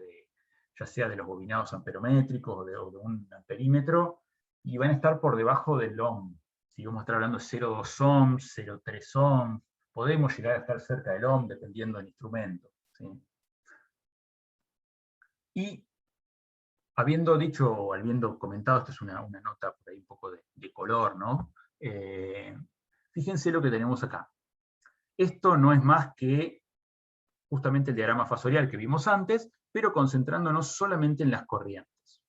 ya sea de los bobinados amperométricos o de un amperímetro, y van a estar por debajo del ohm. Si vamos a estar hablando de 0,2 ohms, 0,3 ohms, podemos llegar a estar cerca del ohm dependiendo del instrumento. ¿Sí? Y habiendo comentado, esto es una nota por ahí un poco de color, ¿no? Fíjense lo que tenemos acá. Esto no es más que justamente el diagrama fasorial que vimos antes, pero concentrándonos solamente en las corrientes.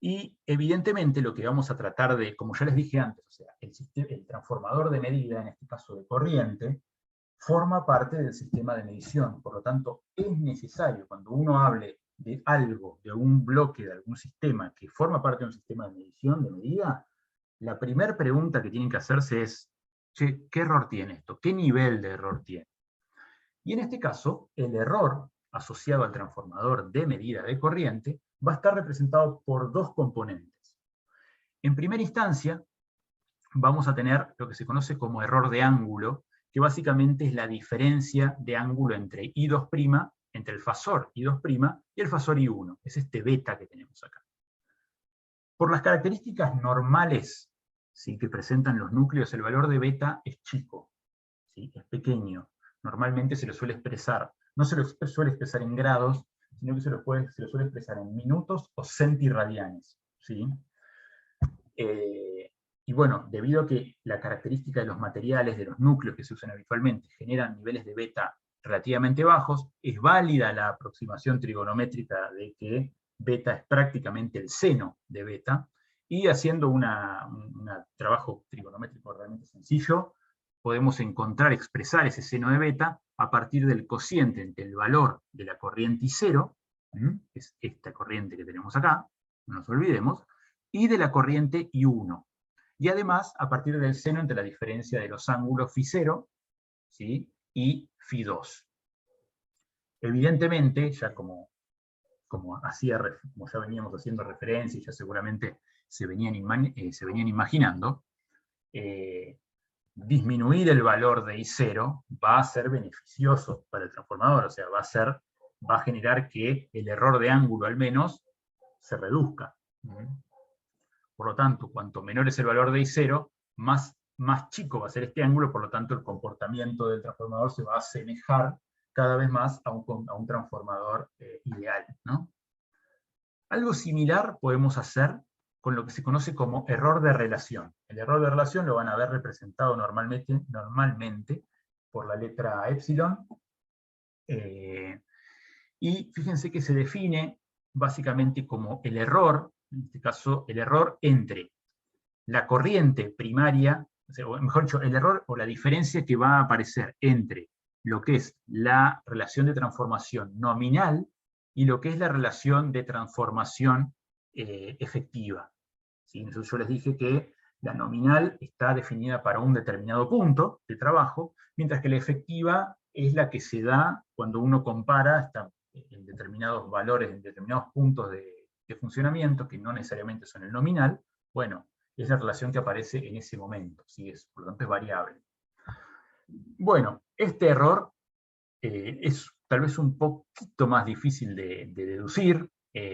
Y evidentemente lo que vamos a tratar de, como ya les dije antes, o sea, el transformador de medida, en este caso de corriente, forma parte del sistema de medición. Por lo tanto, es necesario, cuando uno hable de algo, de algún bloque, de algún sistema que forma parte de un sistema de medición, de medida, la primera pregunta que tienen que hacerse es, che, ¿qué error tiene esto? ¿Qué nivel de error tiene? Y en este caso, el error asociado al transformador de medida de corriente va a estar representado por 2 componentes. En primera instancia, vamos a tener lo que se conoce como error de ángulo, que básicamente es la diferencia de ángulo entre I2', entre el fasor I2' y el fasor I1. Es este beta que tenemos acá. Por las características normales, ¿sí?, que presentan los núcleos, el valor de beta es chico, ¿sí?, es pequeño. Normalmente se lo suele expresar, no se lo suele expresar en grados, sino que se lo suele expresar en minutos o centiradianes. ¿Sí? Y bueno, debido a que la característica de los materiales, de los núcleos que se usan habitualmente, generan niveles de beta relativamente bajos, es válida la aproximación trigonométrica de que beta es prácticamente el seno de beta, y haciendo un trabajo trigonométrico realmente sencillo, podemos expresar ese seno de beta a partir del cociente entre el valor de la corriente I0, que es esta corriente que tenemos acá, no nos olvidemos, y de la corriente I1. Y además, a partir del seno entre la diferencia de los ángulos Φ0, ¿sí?, y Φ2. Evidentemente, ya como ya veníamos haciendo referencia y ya seguramente se venían imaginando, disminuir el valor de I0 va a ser beneficioso para el transformador, o sea, va a generar que el error de ángulo al menos se reduzca. Por lo tanto, cuanto menor es el valor de I0, más chico va a ser este ángulo, por lo tanto el comportamiento del transformador se va a asemejar cada vez más a un transformador ideal, ¿no? Algo similar podemos hacer con lo que se conoce como error de relación. El error de relación lo van a ver representado normalmente por la letra epsilon, y fíjense que se define básicamente como el error, en este caso el error entre la corriente primaria, o mejor dicho, el error o la diferencia que va a aparecer entre lo que es la relación de transformación nominal y lo que es la relación de transformación efectiva. ¿Sí? Entonces yo les dije que la nominal está definida para un determinado punto de trabajo, mientras que la efectiva es la que se da cuando uno compara en determinados valores, en determinados puntos de funcionamiento, que no necesariamente son el nominal. Bueno, es la relación que aparece en ese momento, ¿sí? Por lo tanto es variable. Bueno, este error es tal vez un poquito más difícil de deducir.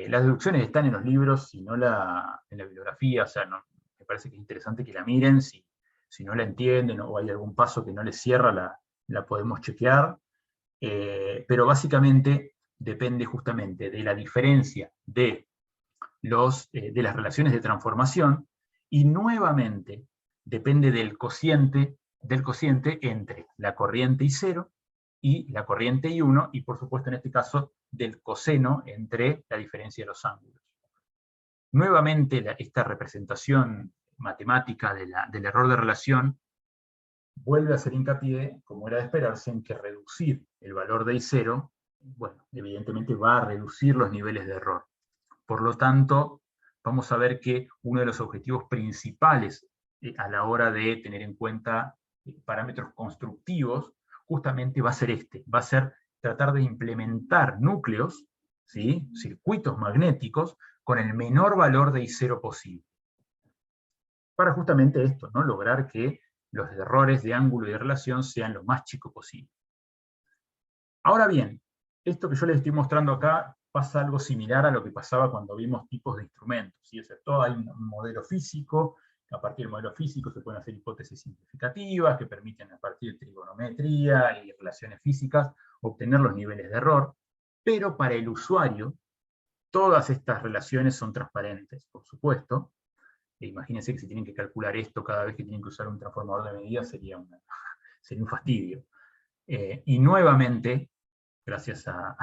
Las deducciones están en los libros y no en la bibliografía, o sea, me parece que es interesante que la miren, si no la entienden o hay algún paso que no les cierra, la podemos chequear, pero básicamente depende justamente de la diferencia de las relaciones de transformación, y nuevamente depende del cociente entre la corriente I0 y la corriente I1, y por supuesto en este caso del coseno entre la diferencia de los ángulos. Nuevamente esta representación matemática del error de relación vuelve a hacer hincapié, como era de esperarse, en que reducir el valor de I0, bueno, evidentemente va a reducir los niveles de error. Por lo tanto, vamos a ver que uno de los objetivos principales a la hora de tener en cuenta parámetros constructivos, justamente va a ser va a ser tratar de implementar núcleos, ¿sí? Circuitos magnéticos, con el menor valor de I0 posible. Para justamente esto, ¿no? Lograr que los errores de ángulo y de relación sean lo más chicos posible. Ahora bien, esto que yo les estoy mostrando acá pasa algo similar a lo que pasaba cuando vimos tipos de instrumentos, ¿sí? O sea, hay un modelo físico, a partir del modelo físico se pueden hacer hipótesis simplificativas que permiten a partir de trigonometría y relaciones físicas obtener los niveles de error, pero para el usuario todas estas relaciones son transparentes, por supuesto. Imagínense que si tienen que calcular esto cada vez que tienen que usar un transformador de medida sería un fastidio. Y nuevamente, gracias a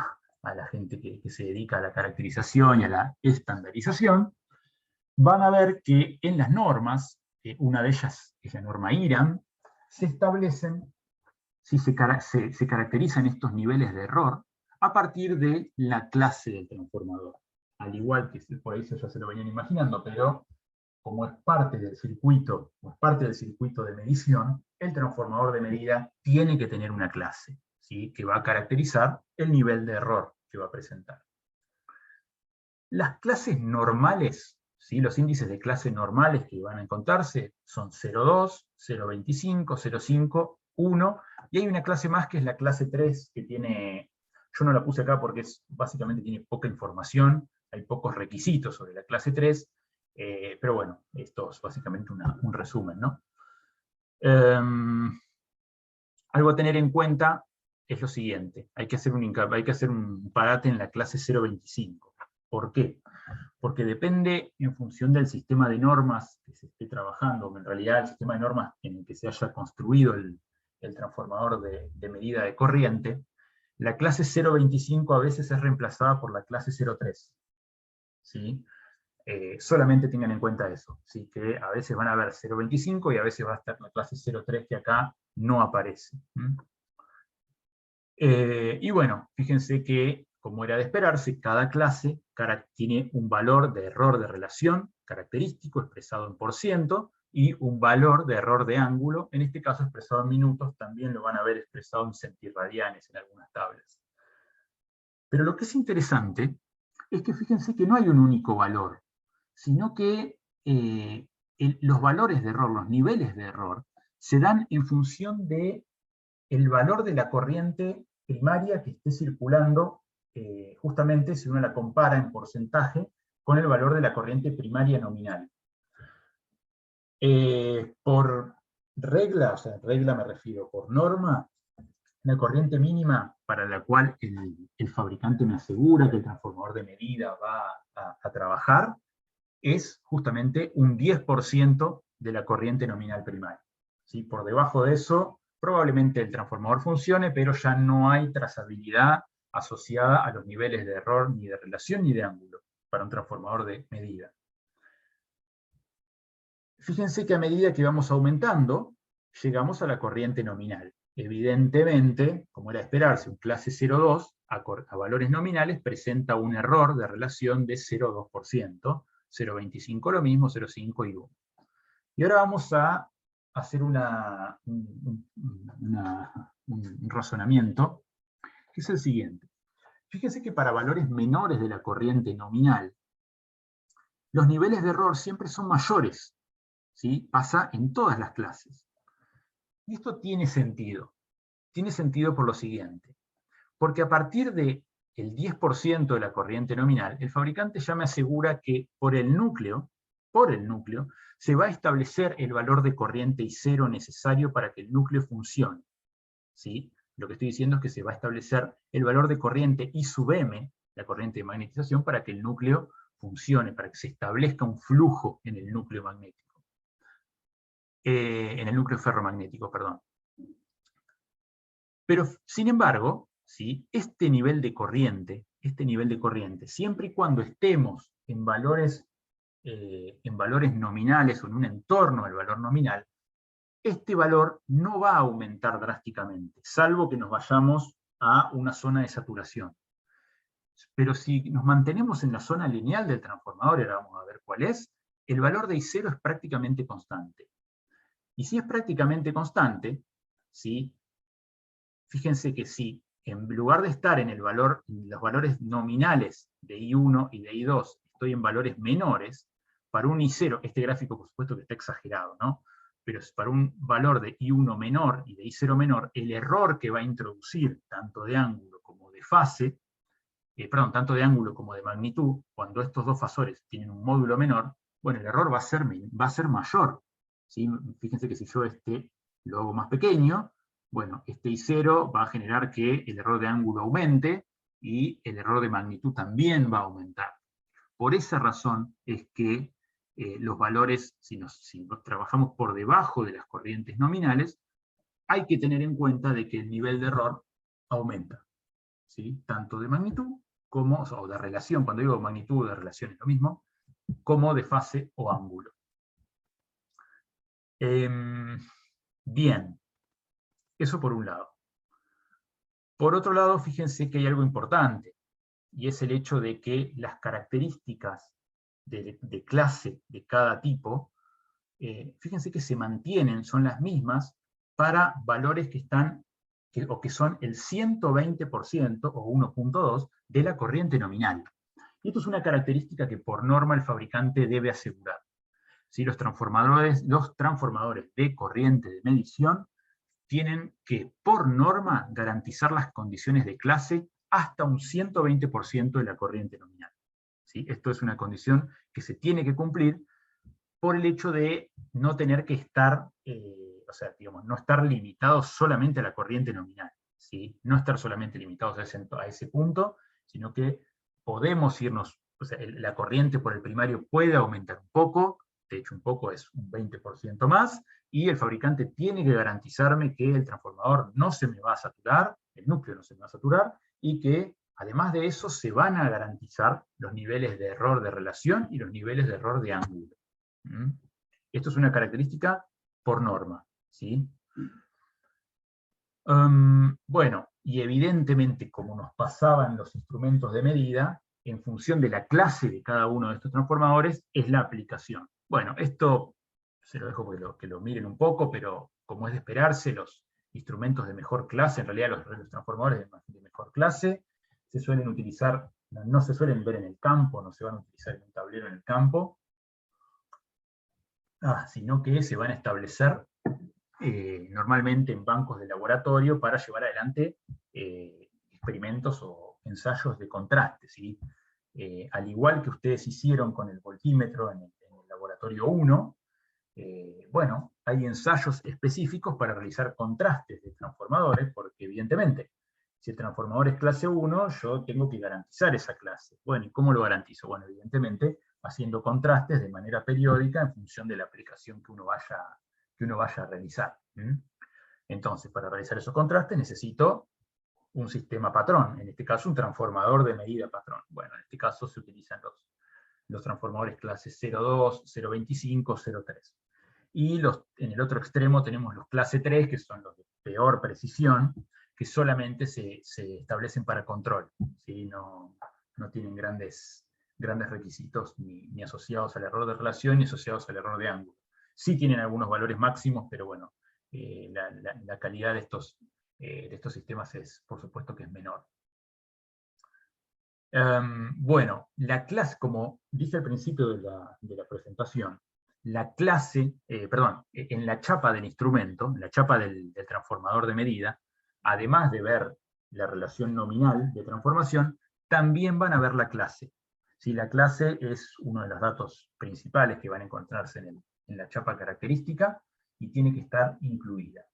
la gente que se dedica a la caracterización y a la estandarización, van a ver que en las normas, una de ellas es la norma IRAM, se establecen, se caracterizan estos niveles de error a partir de la clase del transformador. Al igual que por ahí ya se lo venían imaginando, pero como es parte del circuito, de medición, el transformador de medida tiene que tener una clase, ¿sí? Que va a caracterizar el nivel de error que va a presentar. Las clases normales, ¿sí? Los índices de clase normales que van a encontrarse son 0,2, 0,25, 0,5, 1, y hay una clase más que es la clase 3, que tiene, yo no la puse acá porque básicamente tiene poca información, hay pocos requisitos sobre la clase 3, pero bueno, esto es básicamente un resumen, ¿no? Algo a tener en cuenta es lo siguiente, hay que hacer un parate en la clase 0,25. ¿Por qué? Porque depende en función del sistema de normas que se esté trabajando, o en realidad el sistema de normas en el que se haya construido el transformador de medida de corriente, la clase 0,25 a veces es reemplazada por la clase 0,3. ¿Sí? Solamente tengan en cuenta eso, ¿sí? Que a veces van a haber 0,25 y a veces va a estar la clase 0,3 que acá no aparece. Y bueno, fíjense que, como era de esperarse, cada clase tiene un valor de error de relación característico expresado en %, y un valor de error de ángulo, en este caso expresado en minutos, también lo van a ver expresado en centirradianes en algunas tablas. Pero lo que es interesante es que fíjense que no hay un único valor, sino que los valores de error, los niveles de error, se dan en función del valor de la corriente primaria que esté circulando, justamente si uno la compara en porcentaje con el valor de la corriente primaria nominal. Por regla, o sea, regla me refiero, por norma, la corriente mínima para la cual el fabricante me asegura que el transformador de medida va a trabajar es justamente un 10% de la corriente nominal primaria. ¿Sí? Por debajo de eso, probablemente el transformador funcione, pero ya no hay trazabilidad asociada a los niveles de error, ni de relación, ni de ángulo, para un transformador de medida. Fíjense que a medida que vamos aumentando, llegamos a la corriente nominal. Evidentemente, como era de esperarse, un clase 0,2 a valores nominales presenta un error de relación de 0,2%, 0,25 lo mismo, 0,5 y 1. Y ahora vamos a hacer un razonamiento, que es el siguiente. Fíjense que para valores menores de la corriente nominal, los niveles de error siempre son mayores. ¿Sí? Pasa en todas las clases. Y esto tiene sentido. Tiene sentido por lo siguiente. Porque a partir del 10% de la corriente nominal, el fabricante ya me asegura que por el núcleo, se va a establecer el valor de corriente I0 necesario para que el núcleo funcione. ¿Sí? Lo que estoy diciendo es que se va a establecer el valor de corriente I sub m, la corriente de magnetización, para que el núcleo funcione, para que se establezca un flujo en el núcleo magnético. En el núcleo ferromagnético, perdón. Pero, sin embargo, ¿sí? este nivel de corriente, siempre y cuando estemos en valores nominales o en un entorno del valor nominal, este valor no va a aumentar drásticamente, salvo que nos vayamos a una zona de saturación. Pero si nos mantenemos en la zona lineal del transformador, y ahora vamos a ver cuál es, el valor de I0 es prácticamente constante. Y si es prácticamente constante, ¿sí? Fíjense que si en lugar de estar en los valores nominales de I1 y de I2, estoy en valores menores, para un I0, este gráfico por supuesto que está exagerado, ¿no? Pero para un valor de I1 menor y de I0 menor, el error que va a introducir tanto de ángulo como de fase, tanto de ángulo como de magnitud, cuando estos dos fasores tienen un módulo menor, bueno, el error va a ser mayor. ¿Sí? Fíjense que si yo lo hago más pequeño, bueno, este I0 va a generar que el error de ángulo aumente y el error de magnitud también va a aumentar. Por esa razón es que los valores, si nos trabajamos por debajo de las corrientes nominales, hay que tener en cuenta de que el nivel de error aumenta. ¿Sí? Tanto de magnitud como, o de relación, cuando digo magnitud de relación es lo mismo, como de fase o ángulo. Bien, eso por un lado. Por otro lado, fíjense que hay algo importante, y es el hecho de que las características de clase de cada tipo, fíjense que se mantienen, son las mismas, para valores que son el 120% o 1.2 de la corriente nominal. Y esto es una característica que por norma el fabricante debe asegurar. ¿Sí? Los transformadores de corriente de medición tienen que, por norma, garantizar las condiciones de clase hasta un 120% de la corriente nominal. ¿Sí? Esto es una condición que se tiene que cumplir por el hecho de no tener que estar, no estar limitados solamente a la corriente nominal. ¿Sí? No estar solamente limitados a ese punto, sino que podemos irnos, la corriente por el primario puede aumentar un poco, de hecho un poco es un 20% más, y el fabricante tiene que garantizarme que el transformador no se me va a saturar, el núcleo no se me va a saturar, y que además de eso se van a garantizar los niveles de error de relación y los niveles de error de ángulo. Esto es una característica por norma. ¿Sí? Bueno, y evidentemente, como nos pasaban los instrumentos de medida, en función de la clase de cada uno de estos transformadores, es la aplicación. Bueno, esto se lo dejo que lo miren un poco, pero como es de esperarse, los instrumentos de mejor clase, en realidad los transformadores de mejor clase, se suelen utilizar, no se suelen ver en el campo, no se van a utilizar en un tablero en el campo, sino que se van a establecer normalmente en bancos de laboratorio para llevar adelante experimentos o ensayos de contraste. ¿Sí? Al igual que ustedes hicieron con el voltímetro en el laboratorio 1, bueno, hay ensayos específicos para realizar contrastes de transformadores, porque evidentemente, si el transformador es clase 1, yo tengo que garantizar esa clase. Bueno, ¿y cómo lo garantizo? Bueno, evidentemente, haciendo contrastes de manera periódica en función de la aplicación que uno vaya a realizar. Entonces, para realizar esos contrastes necesito un sistema patrón, en este caso un transformador de medida patrón. Bueno, en este caso se utilizan los transformadores clase 0.2, 0.25, 0.3. Y en el otro extremo tenemos los clase 3, que son los de peor precisión, que solamente se establecen para control, ¿sí? No tienen grandes requisitos ni asociados al error de relación ni asociados al error de ángulo. Sí tienen algunos valores máximos, pero bueno, la calidad de estos sistemas por supuesto que es menor. Bueno, la clase, como dije al principio de la presentación, la clase, en la chapa del instrumento, en la chapa del transformador de medida, además de ver la relación nominal de transformación, también van a ver la clase. ¿Sí? La clase es uno de los datos principales que van a encontrarse en la chapa característica y tiene que estar incluida.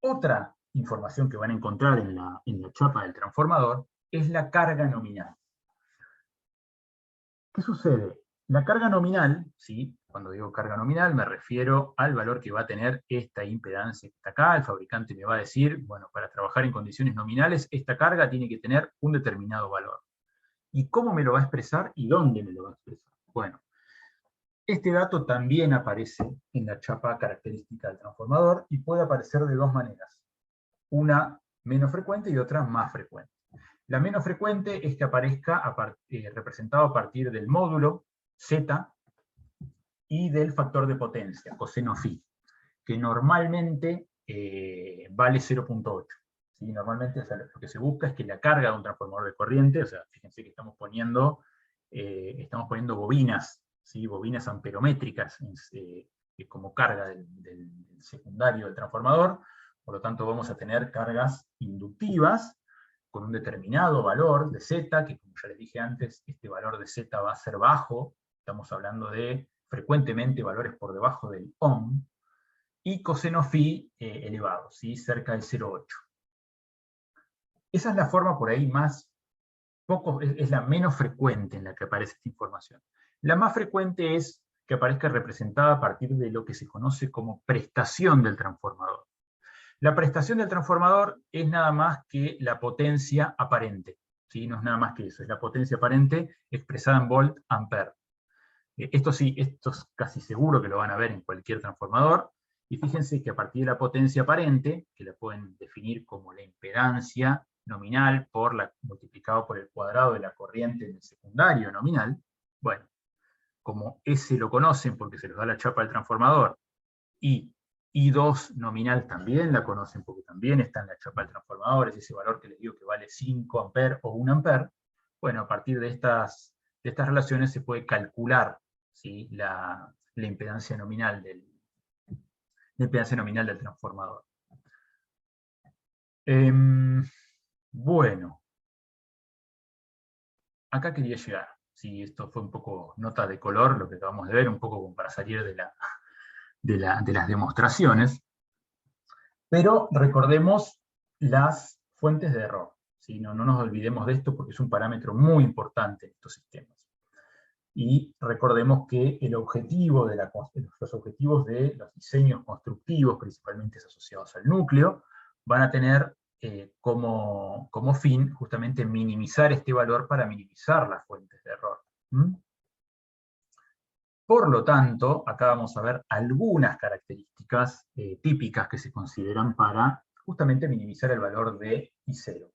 Otra información que van a encontrar en la chapa del transformador es la carga nominal. ¿Qué sucede? La carga nominal, ¿sí? Cuando digo carga nominal me refiero al valor que va a tener esta impedancia que está acá. El fabricante me va a decir, bueno, para trabajar en condiciones nominales, esta carga tiene que tener un determinado valor. ¿Y cómo me lo va a expresar y dónde me lo va a expresar? Bueno, este dato también aparece en la chapa característica del transformador y puede aparecer de dos maneras. Una menos frecuente y otra más frecuente. La menos frecuente es que aparezca representado a partir del módulo Z y del factor de potencia, coseno phi, que normalmente vale 0.8. ¿Sí? Normalmente lo que se busca es que la carga de un transformador de corriente, o sea, fíjense que estamos poniendo bobinas, ¿sí? Bobinas amperométricas como carga del secundario del transformador, por lo tanto vamos a tener cargas inductivas con un determinado valor de Z, que como ya les dije antes, este valor de Z va a ser bajo, estamos hablando de frecuentemente valores por debajo del ohm, y coseno phi elevado, ¿sí? Cerca de 0.8. Esa es la forma por ahí es la menos frecuente en la que aparece esta información. La más frecuente es que aparezca representada a partir de lo que se conoce como prestación del transformador. La prestación del transformador es nada más que la potencia aparente, ¿sí? No es nada más que eso, es la potencia aparente expresada en volt ampere. Esto sí, esto es casi seguro que lo van a ver en cualquier transformador, y fíjense que a partir de la potencia aparente, que la pueden definir como la impedancia nominal multiplicado por el cuadrado de la corriente en el secundario nominal, bueno, como ese lo conocen porque se los da la chapa del transformador, y I2 nominal también la conocen porque también está en la chapa del transformador, es ese valor que les digo que vale 5 amperes o 1 amper. Bueno, a partir de estas relaciones se puede calcular, ¿sí? la impedancia nominal del transformador. Bueno, acá quería llegar. ¿Sí? Esto fue un poco nota de color, lo que acabamos de ver, un poco como para salir de las demostraciones. Pero recordemos las fuentes de error, ¿sí? No nos olvidemos de esto porque es un parámetro muy importante en estos sistemas. Y recordemos que los objetivos de los diseños constructivos, principalmente asociados al núcleo, van a tener como fin justamente minimizar este valor para minimizar las fuentes de error. Por lo tanto, acá vamos a ver algunas características típicas que se consideran para justamente minimizar el valor de I0.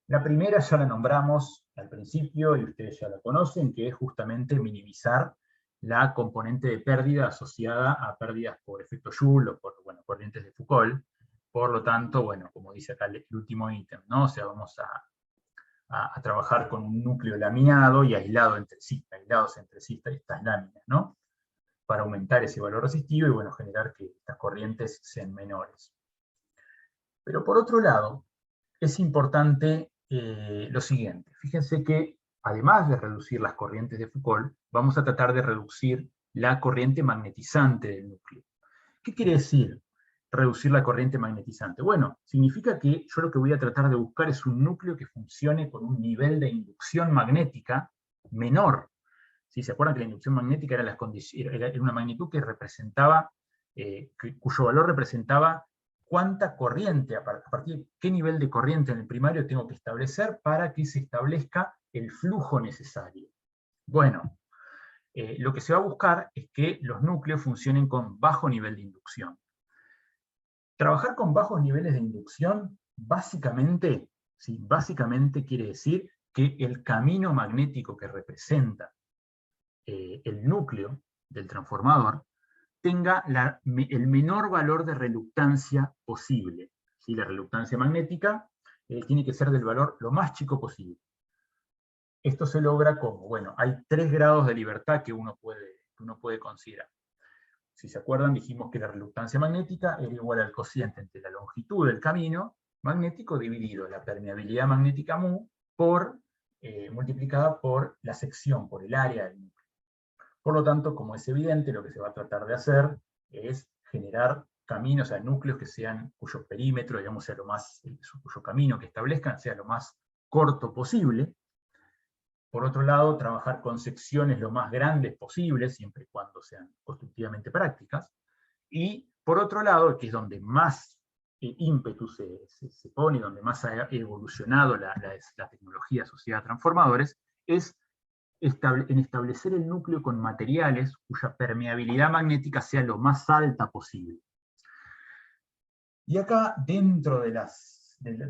La primera ya la nombramos al principio y ustedes ya la conocen, que es justamente minimizar la componente de pérdida asociada a pérdidas por efecto Joule o por corrientes de Foucault. Por lo tanto, como dice acá el último ítem, ¿no? O sea, vamos a trabajar con un núcleo laminado y aislados entre sí estas láminas, ¿no? Para aumentar ese valor resistivo y generar que estas corrientes sean menores. Pero por otro lado, es importante lo siguiente. Fíjense que además de reducir las corrientes de Foucault, vamos a tratar de reducir la corriente magnetizante del núcleo. ¿Qué quiere decir reducir la corriente magnetizante? Bueno, significa que yo lo que voy a tratar de buscar es un núcleo que funcione con un nivel de inducción magnética menor, ¿Sí? ¿Se acuerdan que la inducción magnética era, era una magnitud que representaba, cuyo valor representaba cuánta corriente, a partir de qué nivel de corriente en el primario tengo que establecer para que se establezca el flujo necesario? Bueno, lo que se va a buscar es que los núcleos funcionen con bajo nivel de inducción. Trabajar con bajos niveles de inducción, básicamente, ¿sí? Básicamente quiere decir que el camino magnético que representa el núcleo del transformador tenga el menor valor de reluctancia posible. ¿Sí? La reluctancia magnética tiene que ser del valor lo más chico posible. Esto se logra como, bueno, hay 3 grados de libertad que uno puede considerar. Si se acuerdan, dijimos que la reluctancia magnética era igual al cociente entre la longitud del camino magnético dividido la permeabilidad magnética mu multiplicada por la sección, por el área del núcleo. Por lo tanto, como es evidente, lo que se va a tratar de hacer es generar caminos, o sea, núcleos cuyo perímetro, digamos, sea cuyo camino que establezcan sea lo más corto posible. Por otro lado, trabajar con secciones lo más grandes posibles, siempre y cuando sean constructivamente prácticas. Y por otro lado, que es donde más ímpetu se pone, donde más ha evolucionado la tecnología asociada a transformadores, es en establecer el núcleo con materiales cuya permeabilidad magnética sea lo más alta posible. Y acá, dentro de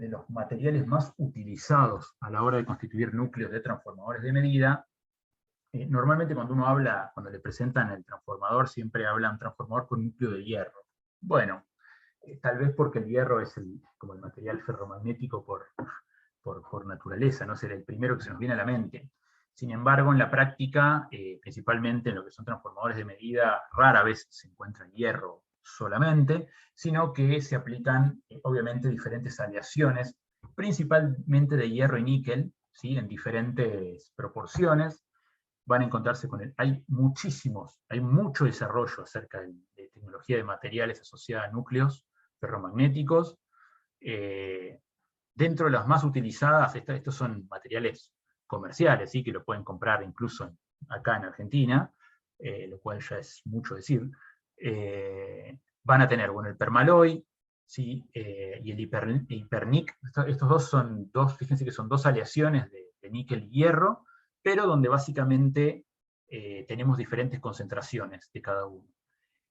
los materiales más utilizados a la hora de constituir núcleos de transformadores de medida, normalmente cuando le presentan el transformador, siempre hablan transformador con núcleo de hierro. Bueno, tal vez porque el hierro es como el material ferromagnético por naturaleza, ¿no? Será el primero que se nos viene a la mente. Sin embargo, en la práctica, principalmente en lo que son transformadores de medida, rara vez se encuentra hierro solamente, sino que se aplican, obviamente, diferentes aleaciones, principalmente de hierro y níquel, ¿sí? En diferentes proporciones. Van a encontrarse con hay mucho desarrollo acerca de tecnología de materiales asociada a núcleos ferromagnéticos. Dentro de las más utilizadas, estos son materiales comerciales, ¿sí? Que lo pueden comprar incluso acá en Argentina, lo cual ya es mucho decir. Van a tener, bueno, el Permaloy, ¿sí? Y el Hipernic. Estos fíjense que son 2 aleaciones de níquel y hierro, pero donde básicamente tenemos diferentes concentraciones de cada uno.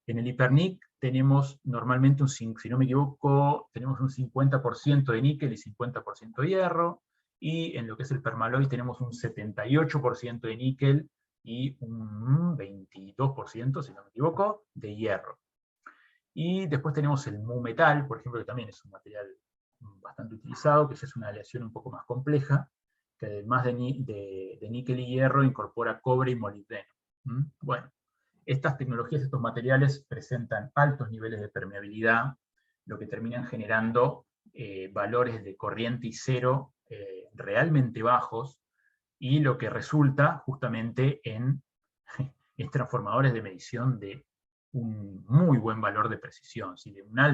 En el Hipernic tenemos normalmente, si no me equivoco, tenemos un 50% de níquel y 50% de hierro, y en lo que es el Permaloy tenemos un 78% de níquel y un 22%, si no me equivoco, de hierro. Y después tenemos el mu metal, por ejemplo, que también es un material bastante utilizado, que ya es una aleación un poco más compleja, que además de níquel y hierro incorpora cobre y molibdeno. Bueno, estas tecnologías, estos materiales presentan altos niveles de permeabilidad, lo que terminan generando valores de corriente y cero realmente bajos, y lo que resulta justamente en transformadores de medición de un muy buen valor de precisión, ¿sí? De una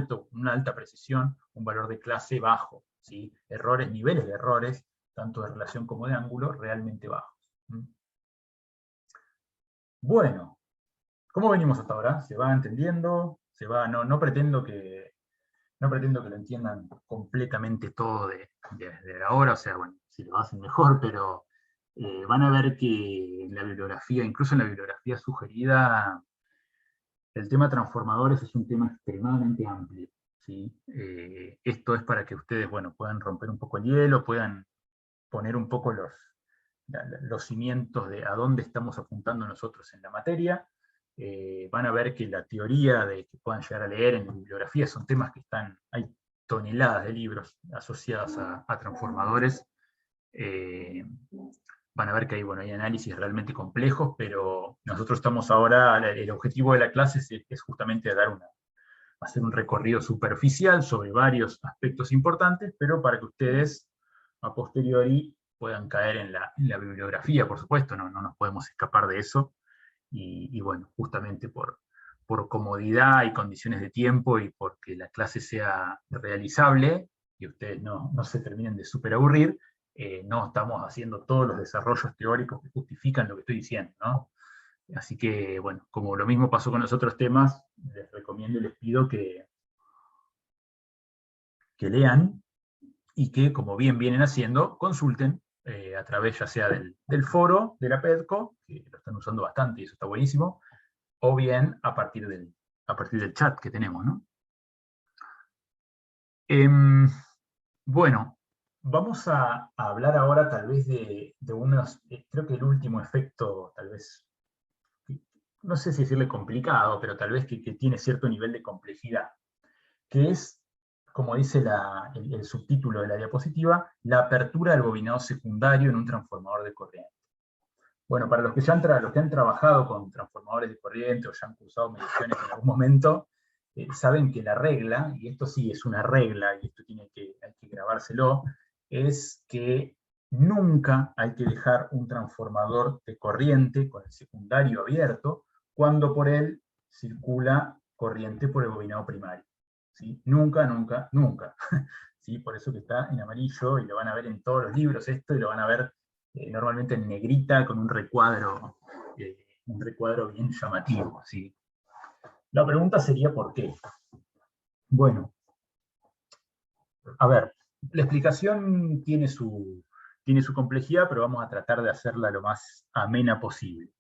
alta precisión, un valor de clase bajo, ¿sí? Niveles de errores, tanto de relación como de ángulo, realmente bajos. Bueno, ¿cómo venimos hasta ahora? ¿Se va entendiendo? No pretendo que lo entiendan completamente todo desde ahora, o sea, bueno, si lo hacen mejor, pero van a ver que en la bibliografía, incluso en la bibliografía sugerida, el tema transformadores es un tema extremadamente amplio, ¿sí? Esto es para que ustedes, bueno, puedan romper un poco el hielo, puedan poner un poco los cimientos de a dónde estamos apuntando nosotros en la materia. Van a ver que la teoría de que puedan llegar a leer en la bibliografía son temas que hay toneladas de libros asociados a transformadores. Van a ver que hay análisis realmente complejos, pero nosotros estamos ahora, el objetivo de la clase es justamente hacer un recorrido superficial sobre varios aspectos importantes, pero para que ustedes a posteriori puedan caer en la bibliografía, por supuesto, no nos podemos escapar de eso, y bueno, justamente por comodidad y condiciones de tiempo, y porque la clase sea realizable, y ustedes no se terminen de súper aburrir, no estamos haciendo todos los desarrollos teóricos que justifican lo que estoy diciendo, ¿no? Así que, bueno, como lo mismo pasó con los otros temas, les recomiendo y les pido que lean y que, como bien vienen haciendo, consulten a través ya sea del foro de la PEDCO, que lo están usando bastante y eso está buenísimo, o bien a partir del chat que tenemos, ¿no? Bueno, vamos a hablar ahora tal vez de unos, creo que el último efecto, tal vez, no sé si decirle complicado, pero tal vez que tiene cierto nivel de complejidad, que es, como dice el subtítulo de la diapositiva, la apertura del bobinado secundario en un transformador de corriente. Bueno, para los que han trabajado con transformadores de corriente o ya han cursado mediciones en algún momento, saben que la regla, y esto sí es una regla, y esto hay que grabárselo, es que nunca hay que dejar un transformador de corriente con el secundario abierto cuando por él circula corriente por el bobinado primario. ¿Sí? Nunca, nunca, nunca. ¿Sí? Por eso que está en amarillo, y lo van a ver en todos los libros esto, y lo van a ver normalmente en negrita, con un recuadro bien llamativo. ¿Sí? La pregunta sería ¿por qué? Bueno, a ver, la explicación tiene su complejidad, pero vamos a tratar de hacerla lo más amena posible.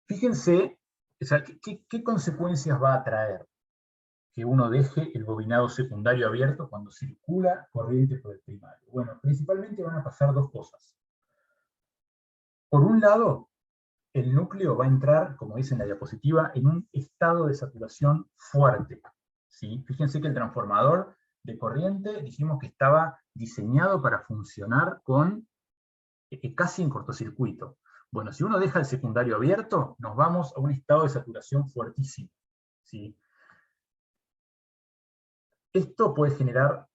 Fíjense, o sea, ¿qué consecuencias va a traer que uno deje el bobinado secundario abierto cuando circula corriente por el primario? Bueno, principalmente van a pasar dos cosas. Por un lado, el núcleo va a entrar, como dice en la diapositiva, en un estado de saturación fuerte. ¿Sí? Fíjense que el transformador de corriente dijimos que estaba diseñado para funcionar con casi en cortocircuito. Bueno, si uno deja el secundario abierto, nos vamos a un estado de saturación fuertísimo. ¿Sí? Esto puede generar,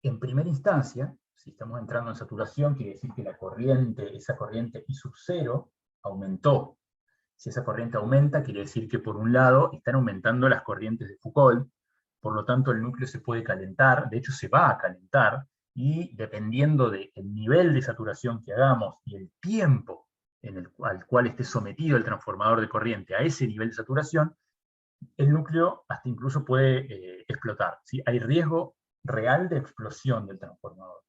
en primera instancia, si estamos entrando en saturación, quiere decir que esa corriente I sub 0 aumentó. Si esa corriente aumenta, quiere decir que por un lado están aumentando las corrientes de Foucault, por lo tanto el núcleo se puede calentar, de hecho se va a calentar, y dependiendo del nivel de saturación que hagamos y el tiempo al cual esté sometido el transformador de corriente a ese nivel de saturación, el núcleo hasta incluso puede explotar. ¿Sí? Hay riesgo real de explosión del transformador,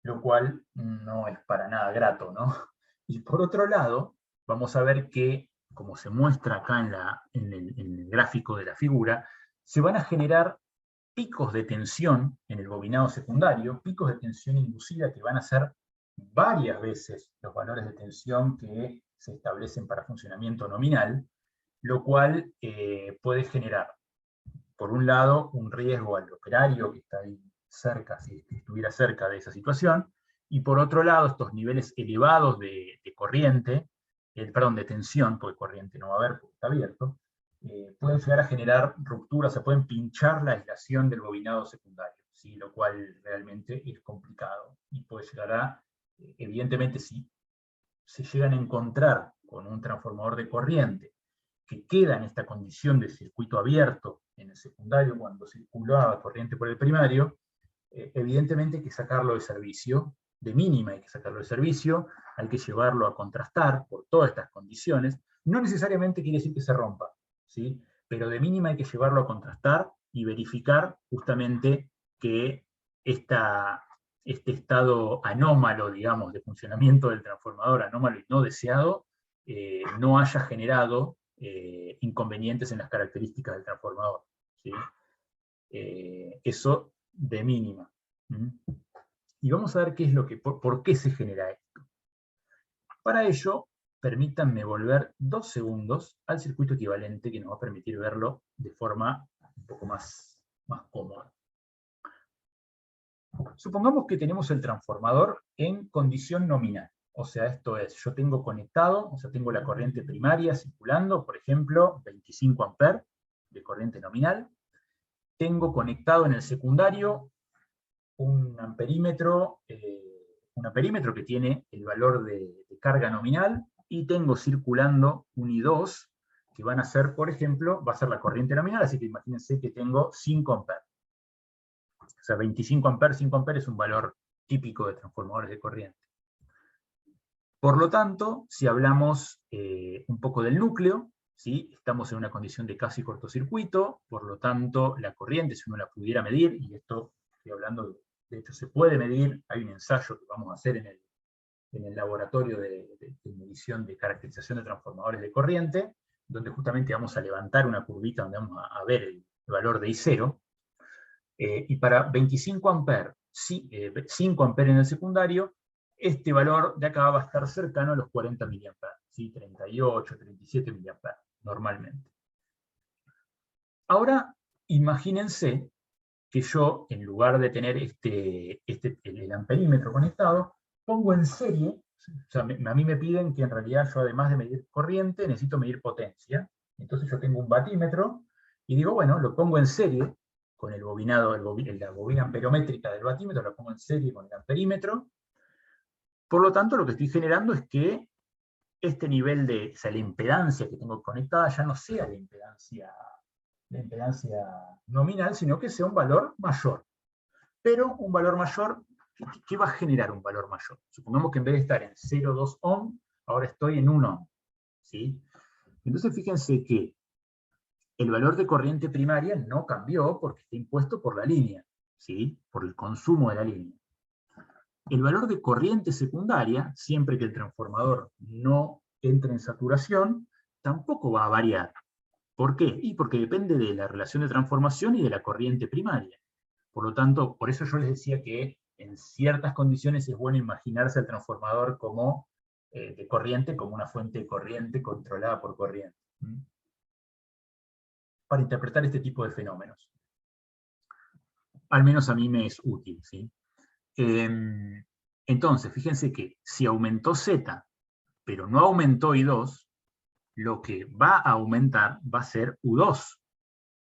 lo cual no es para nada grato, ¿no? Y por otro lado, vamos a ver que, como se muestra acá en el gráfico de la figura, se van a generar picos de tensión en el bobinado secundario, picos de tensión inducida que van a ser varias veces los valores de tensión que se establecen para funcionamiento nominal, lo cual puede generar, por un lado, un riesgo al operario que está ahí cerca, si estuviera cerca de esa situación, y por otro lado, estos niveles elevados de corriente, de tensión, porque corriente no va a haber porque está abierto, pueden llegar a generar rupturas, se pueden pinchar la aislación del bobinado secundario, ¿sí? Lo cual realmente es complicado, y puede llegar a, evidentemente, si se llegan a encontrar con un transformador de corriente que queda en esta condición de circuito abierto en el secundario cuando circulaba corriente por el primario, evidentemente hay que sacarlo de servicio, de mínima hay que sacarlo de servicio, hay que llevarlo a contrastar por todas estas condiciones, no necesariamente quiere decir que se rompa, ¿sí? Pero de mínima hay que llevarlo a contrastar y verificar justamente que este estado anómalo, digamos, de funcionamiento del transformador, anómalo y no deseado, no haya generado inconvenientes en las características del transformador. ¿Sí? Eso de mínima. ¿Mm? Y vamos a ver qué es por qué se genera esto. Para ello, permítanme volver 2 segundos al circuito equivalente que nos va a permitir verlo de forma un poco más cómoda. Supongamos que tenemos el transformador en condición nominal. O sea, esto es, yo tengo conectado, o sea, tengo la corriente primaria circulando, por ejemplo, 25 amperes de corriente nominal. Tengo conectado en el secundario un amperímetro que tiene el valor de carga nominal, y tengo circulando un I2, que van a ser, por ejemplo, va a ser la corriente nominal, así que imagínense que tengo 5 amperes. sea, 25 amperes, 5 amperes es un valor típico de transformadores de corriente. Por lo tanto, si hablamos un poco del núcleo, ¿sí? Estamos en una condición de casi cortocircuito, por lo tanto, la corriente, si uno la pudiera medir, y esto estoy hablando, de hecho se puede medir, hay un ensayo que vamos a hacer en el laboratorio de medición de caracterización de transformadores de corriente, donde justamente vamos a levantar una curvita donde vamos a ver el valor de I0, y para 25 amperes, 5 amperes en el secundario, este valor de acá va a estar cercano a los 40 mA, ¿sí? 38, 37 mA, normalmente. Ahora, imagínense que yo, en lugar de tener el amperímetro conectado, pongo en serie, o sea, a mí me piden que en realidad yo, además de medir corriente, necesito medir potencia. Entonces yo tengo un batímetro, y digo, bueno, lo pongo en serie, con el bobinado, la bobina amperométrica del batímetro, lo pongo en serie con el amperímetro. Por lo tanto, lo que estoy generando es que este nivel de, o sea, la impedancia que tengo conectada ya no sea la impedancia nominal, sino que sea un valor mayor. Pero un valor mayor, ¿qué va a generar un valor mayor? Supongamos que en vez de estar en 0,2 ohm, ahora estoy en 1 ohm. ¿Sí? Entonces fíjense que el valor de corriente primaria no cambió porque está impuesto por la línea, ¿sí? Por el consumo de la línea. El valor de corriente secundaria, siempre que el transformador no entre en saturación, tampoco va a variar. ¿Por qué? Y porque depende de la relación de transformación y de la corriente primaria. Por lo tanto, por eso yo les decía que en ciertas condiciones es bueno imaginarse al transformador como, de corriente como una fuente de corriente controlada por corriente. Para interpretar este tipo de fenómenos. Al menos a mí me es útil, ¿sí? Entonces, fíjense que si aumentó Z, pero no aumentó I2, lo que va a aumentar va a ser U2.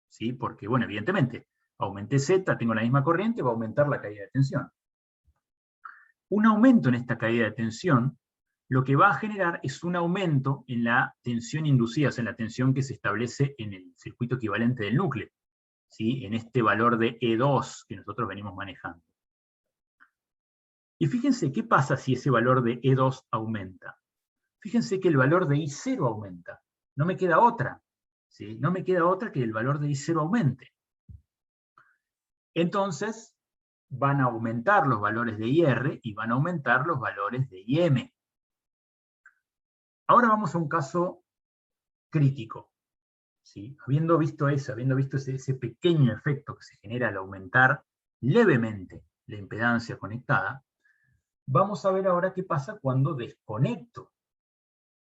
¿Sí? Porque, bueno, evidentemente, aumenté Z, tengo la misma corriente, va a aumentar la caída de tensión. Un aumento en esta caída de tensión, lo que va a generar es un aumento en la tensión inducida, o sea, en la tensión que se establece en el circuito equivalente del núcleo, ¿sí? En este valor de E2 que nosotros venimos manejando. Y fíjense qué pasa si ese valor de E2 aumenta. Fíjense que el valor de I0 aumenta. No me queda otra, ¿sí? No me queda otra que el valor de I0 aumente. Entonces, van a aumentar los valores de IR y van a aumentar los valores de IM. Ahora vamos a un caso crítico, ¿sí? Habiendo visto eso, habiendo visto ese pequeño efecto que se genera al aumentar levemente la impedancia conectada, vamos a ver ahora qué pasa cuando desconecto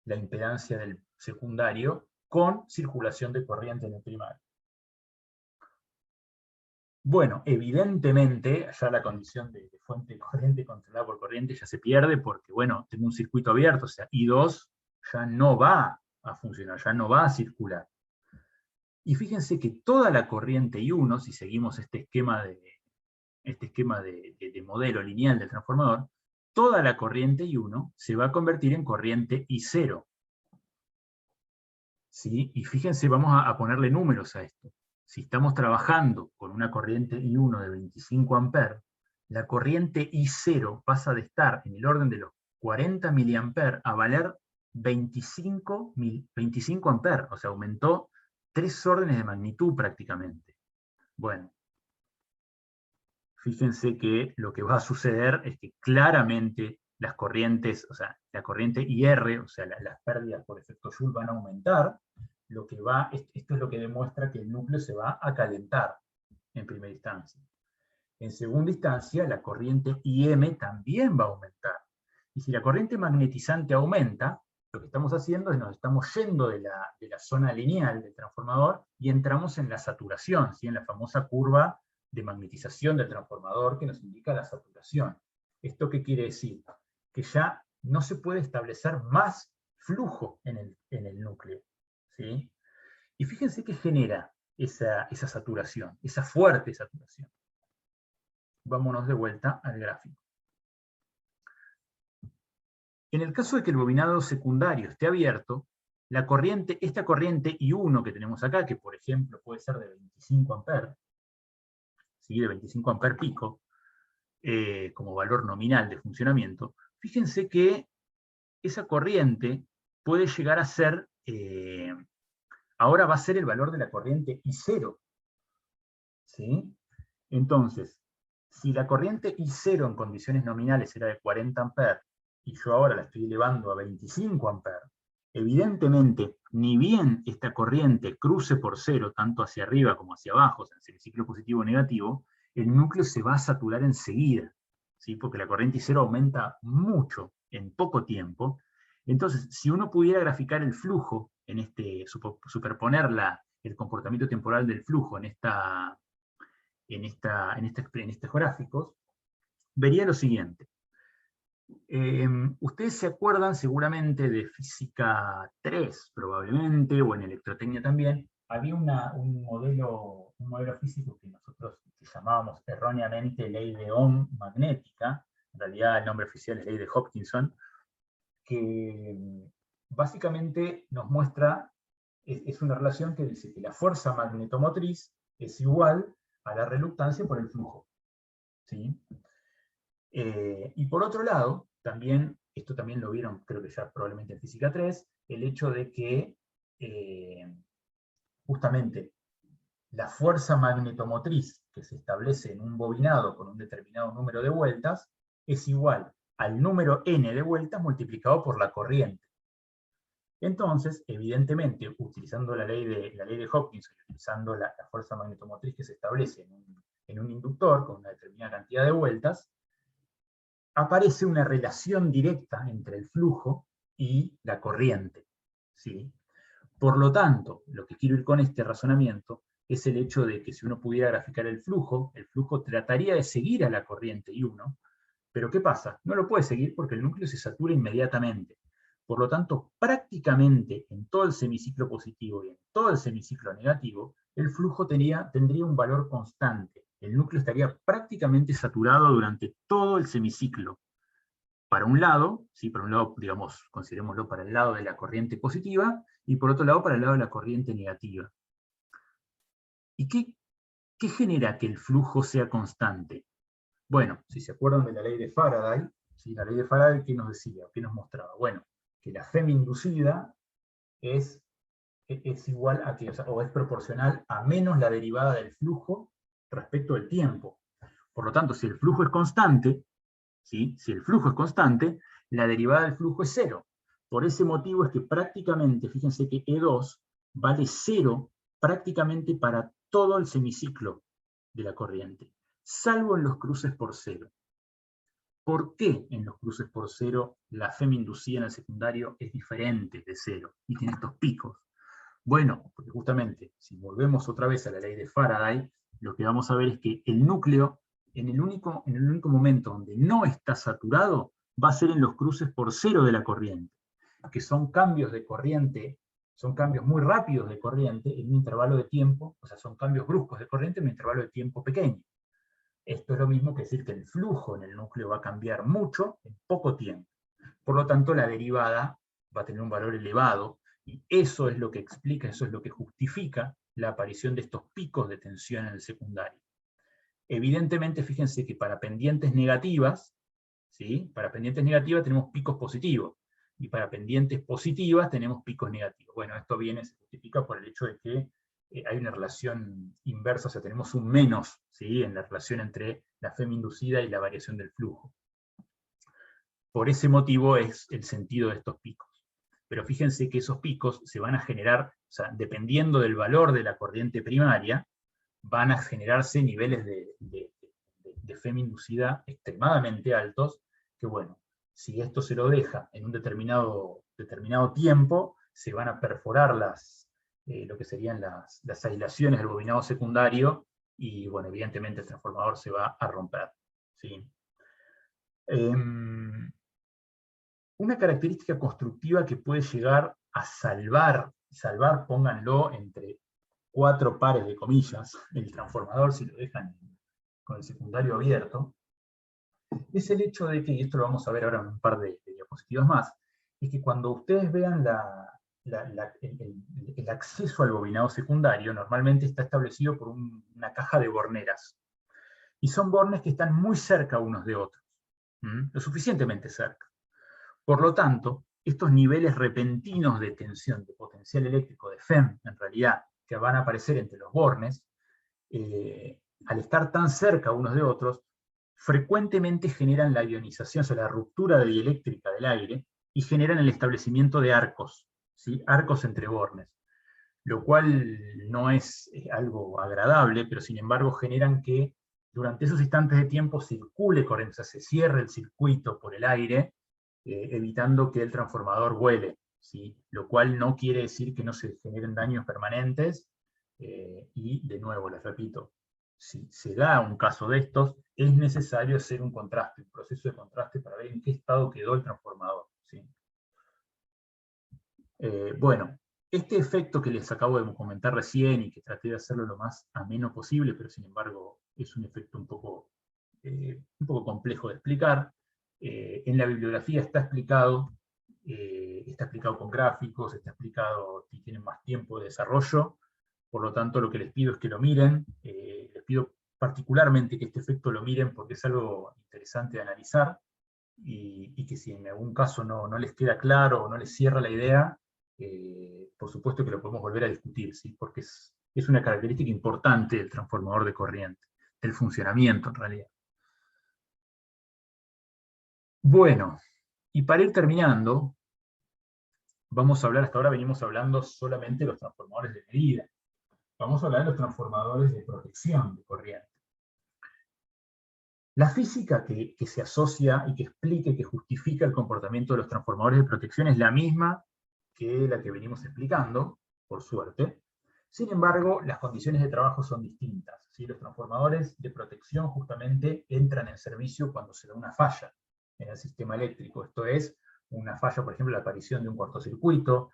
la impedancia del secundario con circulación de corriente en el primario. Bueno, evidentemente, ya la condición de fuente de corriente controlada por corriente ya se pierde porque, bueno, tengo un circuito abierto, o sea, I2 ya no va a funcionar, ya no va a circular. Y fíjense que toda la corriente I1, si seguimos este esquema de modelo lineal del transformador, toda la corriente I1 se va a convertir en corriente I0. ¿Sí? Y fíjense, vamos a ponerle números a esto. Si estamos trabajando con una corriente I1 de 25 amperes, la corriente I0 pasa de estar en el orden de los 40 mA a valer 25 amperes, o sea, aumentó 3 órdenes de magnitud prácticamente. Bueno, fíjense que lo que va a suceder es que claramente las corrientes, o sea, la corriente IR, o sea, las pérdidas por efecto Joule van a aumentar. Esto es lo que demuestra que el núcleo se va a calentar en primera instancia. En segunda instancia, la corriente IM también va a aumentar. Y si la corriente magnetizante aumenta, lo que estamos haciendo es nos estamos yendo de la zona lineal del transformador y entramos en la saturación, ¿sí? En la famosa curva de magnetización del transformador que nos indica la saturación. ¿Esto qué quiere decir? Que ya no se puede establecer más flujo en el núcleo. ¿Sí? Y fíjense que genera esa saturación, esa fuerte saturación. Vámonos de vuelta al gráfico. En el caso de que el bobinado secundario esté abierto, esta corriente I1 que tenemos acá, que por ejemplo puede ser de 25 amperes, ¿sí? De 25 amperes pico, como valor nominal de funcionamiento, fíjense que esa corriente puede llegar a ser, ahora va a ser el valor de la corriente I0, ¿sí? Entonces, si la corriente I0 en condiciones nominales era de 40 amperes, y yo ahora la estoy elevando a 25 amperes, evidentemente, ni bien esta corriente cruce por cero, tanto hacia arriba como hacia abajo, o sea, en el ciclo positivo o negativo, el núcleo se va a saturar enseguida, ¿sí? Porque la corriente I0 aumenta mucho en poco tiempo. Entonces, si uno pudiera graficar el flujo, superponer el comportamiento temporal del flujo en estos gráficos, vería lo siguiente. Ustedes se acuerdan seguramente de física 3, probablemente, o en electrotecnia también, había un modelo físico que nosotros llamábamos erróneamente ley de Ohm magnética, en realidad el nombre oficial es ley de Hopkinson, que básicamente nos muestra, es una relación que dice que la fuerza magnetomotriz es igual a la reluctancia por el flujo, ¿sí? Y por otro lado, también, esto también lo vieron, creo que ya probablemente en física 3, el hecho de que justamente la fuerza magnetomotriz que se establece en un bobinado con un determinado número de vueltas es igual al número n de vueltas multiplicado por la corriente. Entonces, evidentemente, utilizando la ley de Hopkins, utilizando la fuerza magnetomotriz que se establece en un inductor con una determinada cantidad de vueltas, aparece una relación directa entre el flujo y la corriente, ¿sí? Por lo tanto, lo que quiero ir con este razonamiento es el hecho de que si uno pudiera graficar el flujo trataría de seguir a la corriente I1, pero ¿qué pasa? No lo puede seguir porque el núcleo se satura inmediatamente. Por lo tanto, prácticamente en todo el semiciclo positivo y en todo el semiciclo negativo, el flujo tendría un valor constante. El núcleo estaría prácticamente saturado durante todo el semiciclo. Para un lado, ¿sí? Por un lado, digamos, considerémoslo para el lado de la corriente positiva, y por otro lado, para el lado de la corriente negativa. ¿Y qué genera que el flujo sea constante? Bueno, si se acuerdan de la ley de Faraday, ¿sí? La ley de Faraday, ¿qué nos decía? ¿Qué nos mostraba? Bueno, que la Fm inducida es igual a que, o es proporcional a menos la derivada del flujo respecto del tiempo. Por lo tanto, si el flujo es constante, ¿sí? Si el flujo es constante, la derivada del flujo es cero. Por ese motivo es que prácticamente, fíjense que E2 vale cero prácticamente para todo el semiciclo de la corriente, salvo en los cruces por cero. ¿Por qué en los cruces por cero la Fm inducida en el secundario es diferente de cero y tiene estos picos? Bueno, porque justamente, si volvemos otra vez a la ley de Faraday, lo que vamos a ver es que el núcleo, en el único momento donde no está saturado, va a ser en los cruces por cero de la corriente, que son cambios de corriente, son cambios muy rápidos de corriente en un intervalo de tiempo, o sea, son cambios bruscos de corriente en un intervalo de tiempo pequeño. Esto es lo mismo que decir que el flujo en el núcleo va a cambiar mucho en poco tiempo. Por lo tanto, la derivada va a tener un valor elevado, y eso es lo que explica, eso es lo que justifica la aparición de estos picos de tensión en el secundario. Evidentemente, fíjense que para pendientes negativas, ¿sí? Para pendientes negativas tenemos picos positivos, y para pendientes positivas tenemos picos negativos. Bueno, esto se justifica por el hecho de que hay una relación inversa, o sea, tenemos un menos, ¿sí? En la relación entre la Fm inducida y la variación del flujo. Por ese motivo es el sentido de estos picos. Pero fíjense que esos picos se van a generar, o sea, dependiendo del valor de la corriente primaria, van a generarse niveles de Fm inducida extremadamente altos, que bueno, si esto se lo deja en un determinado tiempo, se van a perforar lo que serían las aislaciones del bobinado secundario, y bueno, evidentemente el transformador se va a romper, ¿sí? Una característica constructiva que puede llegar a salvar, pónganlo entre 4 pares de comillas, el transformador si lo dejan con el secundario abierto, es el hecho de que, y esto lo vamos a ver ahora en un par de diapositivas más, es que cuando ustedes vean el acceso al bobinado secundario, normalmente está establecido por una caja de borneras. Y son bornes que están muy cerca unos de otros, lo suficientemente cerca. Por lo tanto, estos niveles repentinos de tensión, de potencial eléctrico, de FEM, en realidad, que van a aparecer entre los bornes, al estar tan cerca unos de otros, frecuentemente generan la ionización, o sea, la ruptura dieléctrica del aire, y generan el establecimiento de arcos, ¿sí? Arcos entre bornes, lo cual no es algo agradable, pero sin embargo generan que durante esos instantes de tiempo circule corriente, o sea, se cierre el circuito por el aire, evitando que el transformador vuele, ¿sí? Lo cual no quiere decir que no se generen daños permanentes, y de nuevo, les repito, si se da un caso de estos, es necesario hacer un contraste, un proceso de contraste para ver en qué estado quedó el transformador, ¿sí? Bueno, este efecto que les acabo de comentar recién y que traté de hacerlo lo más ameno posible, pero sin embargo es un efecto un poco complejo de explicar, en la bibliografía está explicado con gráficos, está explicado si tienen más tiempo de desarrollo. Por lo tanto, lo que les pido es que lo miren. Les pido particularmente que este efecto lo miren porque es algo interesante de analizar, y que si en algún caso no les queda claro o no les cierra la idea, por supuesto que lo podemos volver a discutir, ¿sí? Porque es una característica importante del transformador de corriente, del funcionamiento en realidad. Bueno, y para ir terminando, vamos a hablar, hasta ahora venimos hablando solamente de los transformadores de medida. Vamos a hablar de los transformadores de protección de corriente. La física que se asocia y que explica y que justifica el comportamiento de los transformadores de protección es la misma que la que venimos explicando, por suerte. Sin embargo, las condiciones de trabajo son distintas, ¿sí? Los transformadores de protección justamente entran en servicio cuando se da una falla en el sistema eléctrico. Esto es, una falla, por ejemplo, la aparición de un cortocircuito,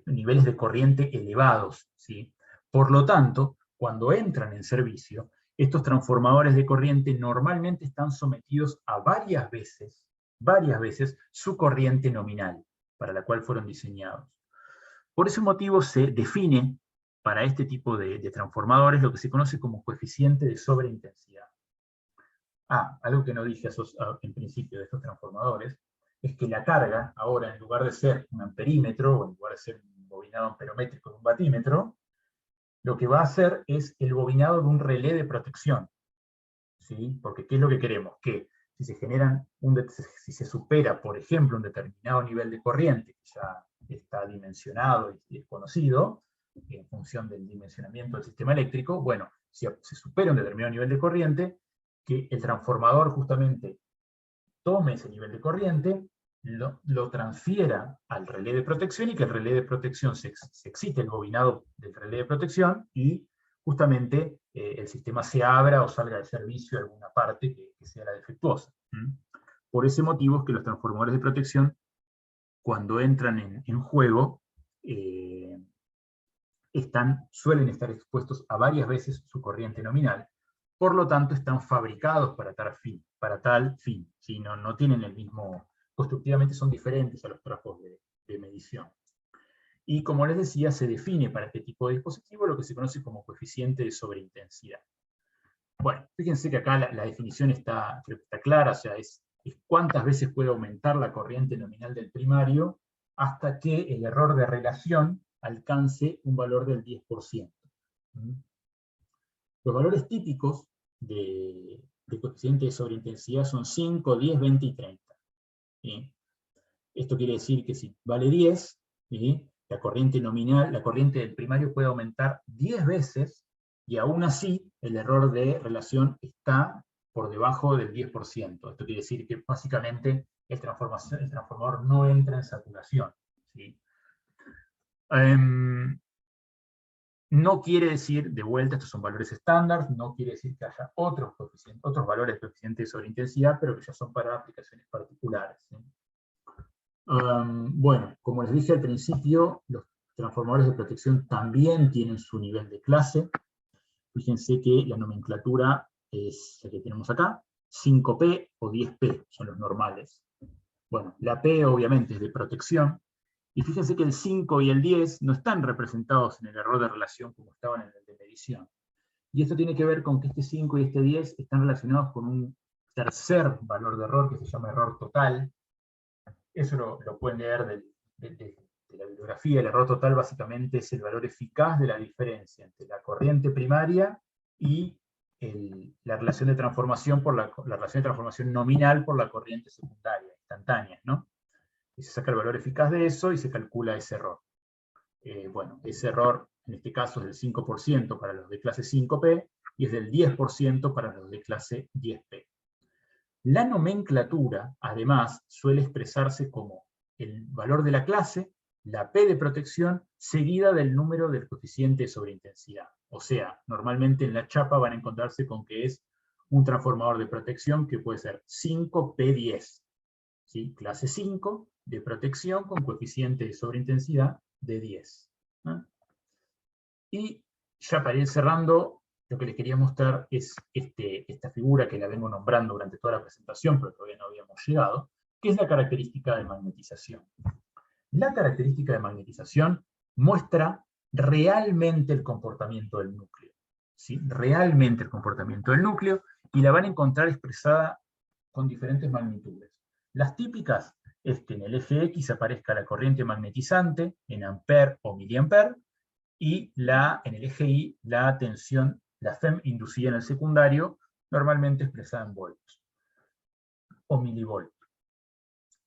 niveles de corriente elevados, ¿sí? Por lo tanto, cuando entran en servicio, estos transformadores de corriente normalmente están sometidos a varias veces su corriente nominal, para la cual fueron diseñados. Por ese motivo se define para este tipo de transformadores lo que se conoce como coeficiente de sobreintensidad. Algo que no dije en principio de estos transformadores, es que la carga, ahora en lugar de ser un amperímetro, o en lugar de ser un bobinado amperométrico de un batímetro, lo que va a hacer es el bobinado de un relé de protección, ¿sí? Porque ¿qué es lo que queremos? Que si se supera, por ejemplo, un determinado nivel de corriente, que ya está dimensionado y es conocido, en función del dimensionamiento del sistema eléctrico, bueno, si se supera un determinado nivel de corriente, que el transformador justamente tome ese nivel de corriente, lo transfiera al relé de protección, y que el relé de protección se excite el bobinado del relé de protección, y justamente el sistema se abra o salga de servicio alguna parte que sea la defectuosa. Por ese motivo es que los transformadores de protección, cuando entran en juego, suelen estar expuestos a varias veces su corriente nominal. Por lo tanto, están fabricados para tal fin, ¿sí? No tienen el mismo, constructivamente son diferentes a los trapos de medición. Y como les decía, se define para este tipo de dispositivo lo que se conoce como coeficiente de sobreintensidad. Bueno, fíjense que acá la definición creo que está clara, o sea, es cuántas veces puede aumentar la corriente nominal del primario hasta que el error de relación alcance un valor del 10%. Los valores típicos de coeficiente de sobreintensidad son 5, 10, 20 y 30. ¿Sí? Esto quiere decir que si vale 10, ¿sí? La corriente nominal, la corriente del primario puede aumentar 10 veces, y aún así el error de relación está por debajo del 10%. Esto quiere decir que básicamente el transformador no entra en saturación, ¿sí? No quiere decir, de vuelta, estos son valores estándar, no quiere decir que haya otros valores de coeficiente de sobreintensidad, pero que ya son para aplicaciones particulares, ¿sí? Bueno, como les dije al principio, los transformadores de protección también tienen su nivel de clase. Fíjense que la nomenclatura es la que tenemos acá, 5P o 10P son los normales. Bueno, la P obviamente es de protección, y fíjense que el 5 y el 10 no están representados en el error de relación como estaban en el de medición. Y esto tiene que ver con que este 5 y este 10 están relacionados con un tercer valor de error que se llama error total. Eso lo pueden leer de la bibliografía. El error total básicamente es el valor eficaz de la diferencia entre la corriente primaria y la relación de transformación la relación de transformación nominal por la corriente secundaria, instantánea, ¿no? Y se saca el valor eficaz de eso y se calcula ese error. Bueno, ese error en este caso es del 5% para los de clase 5P y es del 10% para los de clase 10P. La nomenclatura, además, suele expresarse como el valor de la clase, la P de protección, seguida del número del coeficiente de sobreintensidad. O sea, normalmente en la chapa van a encontrarse con que es un transformador de protección que puede ser 5P10. ¿Sí? Clase 5 de protección con coeficiente de sobreintensidad de 10. ¿No? Y ya para ir cerrando, lo que les quería mostrar es esta figura que la vengo nombrando durante toda la presentación, pero todavía no habíamos llegado, que es la característica de magnetización. La característica de magnetización muestra realmente el comportamiento del núcleo. ¿Sí? Realmente el comportamiento del núcleo, y la van a encontrar expresada con diferentes magnitudes. Las típicas es que en el eje X aparezca la corriente magnetizante en amper o miliamper, y en el eje Y la tensión, la FEM inducida en el secundario, normalmente expresada en volts o milivolts.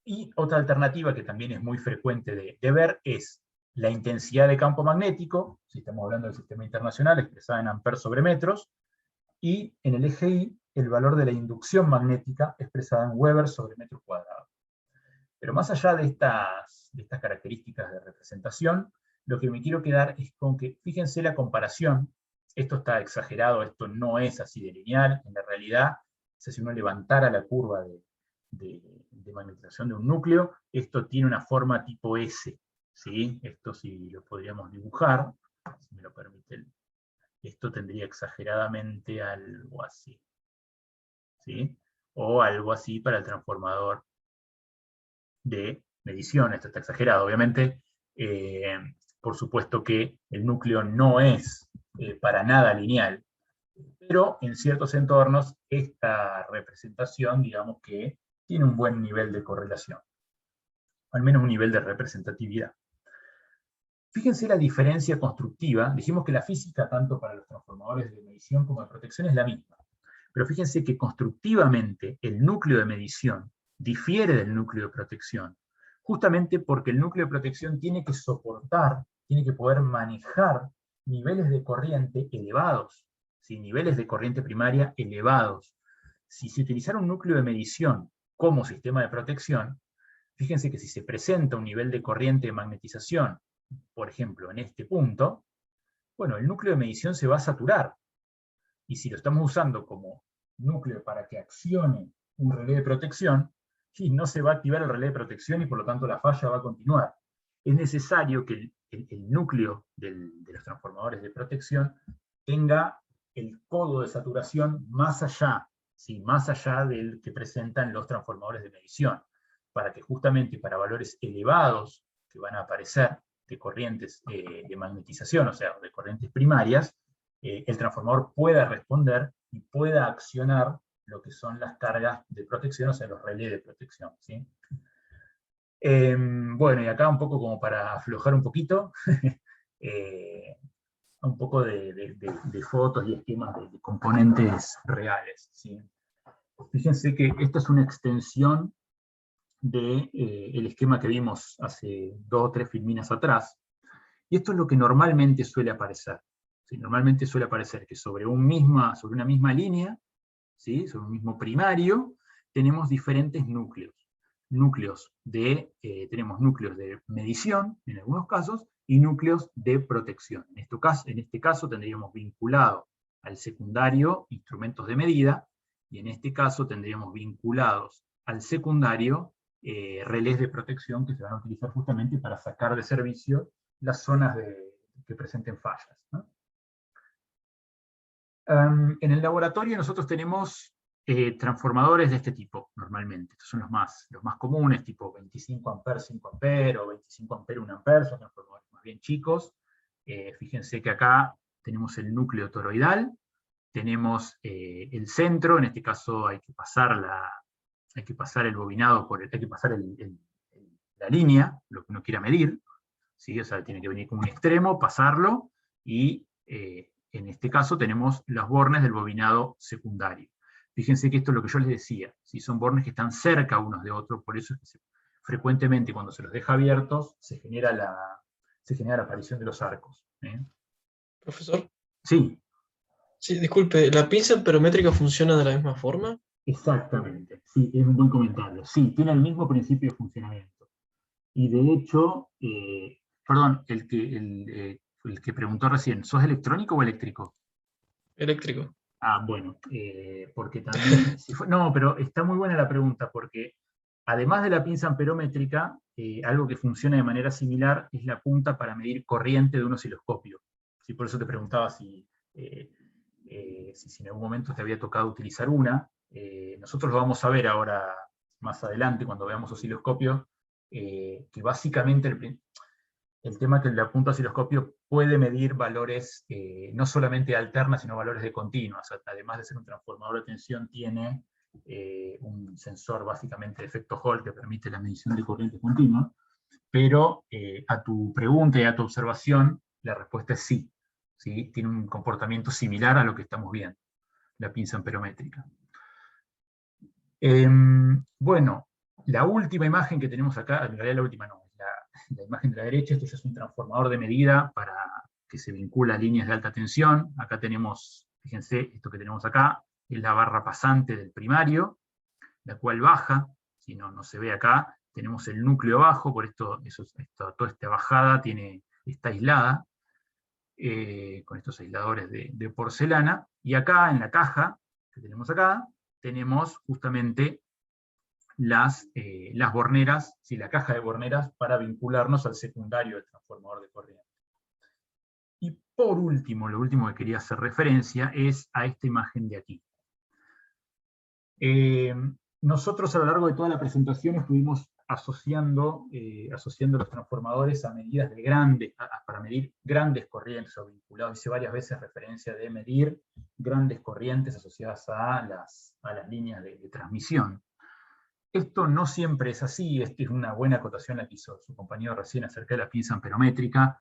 Y otra alternativa que también es muy frecuente de ver es la intensidad de campo magnético, si estamos hablando del sistema internacional, expresada en amperes sobre metros, y en el eje Y el valor de la inducción magnética expresada en Weber sobre metro cuadrado. Pero más allá de estas características de representación, lo que me quiero quedar es con que, fíjense la comparación, esto está exagerado, esto no es así de lineal, en la realidad, si uno levantara la curva de magnetización de un núcleo, esto tiene una forma tipo S, ¿sí? Esto sí lo podríamos dibujar, si me lo permiten, esto tendría exageradamente algo así, ¿sí? O algo así para el transformador de medición. Esto está exagerado, obviamente. Por supuesto que el núcleo no es para nada lineal, pero en ciertos entornos esta representación, digamos que tiene un buen nivel de correlación, al menos un nivel de representatividad. Fíjense la diferencia constructiva. Dijimos que la física, tanto para los transformadores de medición como de protección, es la misma. Pero fíjense que constructivamente el núcleo de medición difiere del núcleo de protección, justamente porque el núcleo de protección tiene que soportar, tiene que poder manejar niveles de corriente elevados, ¿sí? Niveles de corriente primaria elevados. Si se utilizara un núcleo de medición como sistema de protección, fíjense que si se presenta un nivel de corriente de magnetización, por ejemplo, en este punto, bueno, el núcleo de medición se va a saturar. Y si lo estamos usando como núcleo para que accione un relé de protección, sí, no se va a activar el relé de protección y por lo tanto la falla va a continuar. Es necesario que el núcleo de los transformadores de protección tenga el codo de saturación más allá, ¿sí? Más allá del que presentan los transformadores de medición, para que justamente para valores elevados que van a aparecer de corrientes de magnetización, o sea, de corrientes primarias, el transformador pueda responder y pueda accionar lo que son las cargas de protección, o sea, los relés de protección, ¿sí? Bueno, y acá un poco como para aflojar un poquito, un poco de fotos y esquemas de componentes reales, ¿sí? Fíjense que esta es una extensión del esquema que vimos hace 2 o 3 filminas atrás, y esto es lo que normalmente suele aparecer. ¿Sí? Normalmente suele aparecer que sobre una misma línea, ¿sí? Sobre un mismo primario, tenemos diferentes núcleos. Tenemos núcleos de medición, en algunos casos, y núcleos de protección. En este caso tendríamos vinculado al secundario instrumentos de medida, y en este caso tendríamos vinculados al secundario relés de protección que se van a utilizar justamente para sacar de servicio las zonas que presenten fallas, ¿no? En el laboratorio nosotros tenemos transformadores de este tipo, normalmente. Estos son los más comunes, tipo 25 amperes, 5 amperes, o 25 amperes, 1 amperes, son transformadores más bien chicos. Fíjense que acá tenemos el núcleo toroidal, tenemos el centro, en este caso hay que pasar el bobinado, hay que pasar la línea, lo que uno quiera medir, ¿sí? O sea, tiene que venir con un extremo, pasarlo, y en este caso tenemos los bornes del bobinado secundario. Fíjense que esto es lo que yo les decía, ¿sí? Son bornes que están cerca unos de otros, por eso es que frecuentemente cuando se los deja abiertos se genera la aparición de los arcos. Profesor. Sí. Sí, disculpe, ¿la pinza amperométrica funciona de la misma forma? Exactamente, sí, es un buen comentario. Sí, tiene el mismo principio de funcionamiento. Y de hecho, perdón, el que preguntó recién, ¿sos electrónico o eléctrico? Eléctrico. Ah, bueno, porque también... no, pero está muy buena la pregunta, porque además de la pinza amperométrica, algo que funciona de manera similar es la punta para medir corriente de un osciloscopio. ¿Sí? Por eso te preguntaba si en algún momento te había tocado utilizar una. Nosotros lo vamos a ver ahora, más adelante, cuando veamos osciloscopios, que básicamente el tema es que la punta osciloscopio puede medir valores no solamente alternas, sino valores de continua. O sea, además de ser un transformador de tensión, tiene un sensor básicamente de efecto Hall que permite la medición de corriente continua. Pero a tu pregunta y a tu observación, la respuesta es sí. ¿Sí? Tiene un comportamiento similar a lo que estamos viendo, la pinza amperométrica. Bueno, la última imagen que tenemos acá, en realidad la última no, la imagen de la derecha, esto ya es un transformador de medida para que se vincula a líneas de alta tensión. Acá tenemos, fíjense, esto que tenemos acá, es la barra pasante del primario, la cual baja, si no se ve acá, tenemos el núcleo bajo, por esto toda esta bajada está aislada, con estos aisladores de porcelana, y acá en la caja que tenemos acá, tenemos justamente las borneras, ¿sí? La caja de borneras para vincularnos al secundario del transformador de corriente. Y por último, lo último que quería hacer referencia es a esta imagen de aquí. Nosotros a lo largo de toda la presentación estuvimos asociando los transformadores a medidas de para medir grandes corrientes o vinculados. Hice varias veces referencia de medir grandes corrientes asociadas a las líneas de transmisión. Esto no siempre es así. Esta es una buena acotación la que hizo su compañero recién acerca de la pinza amperométrica.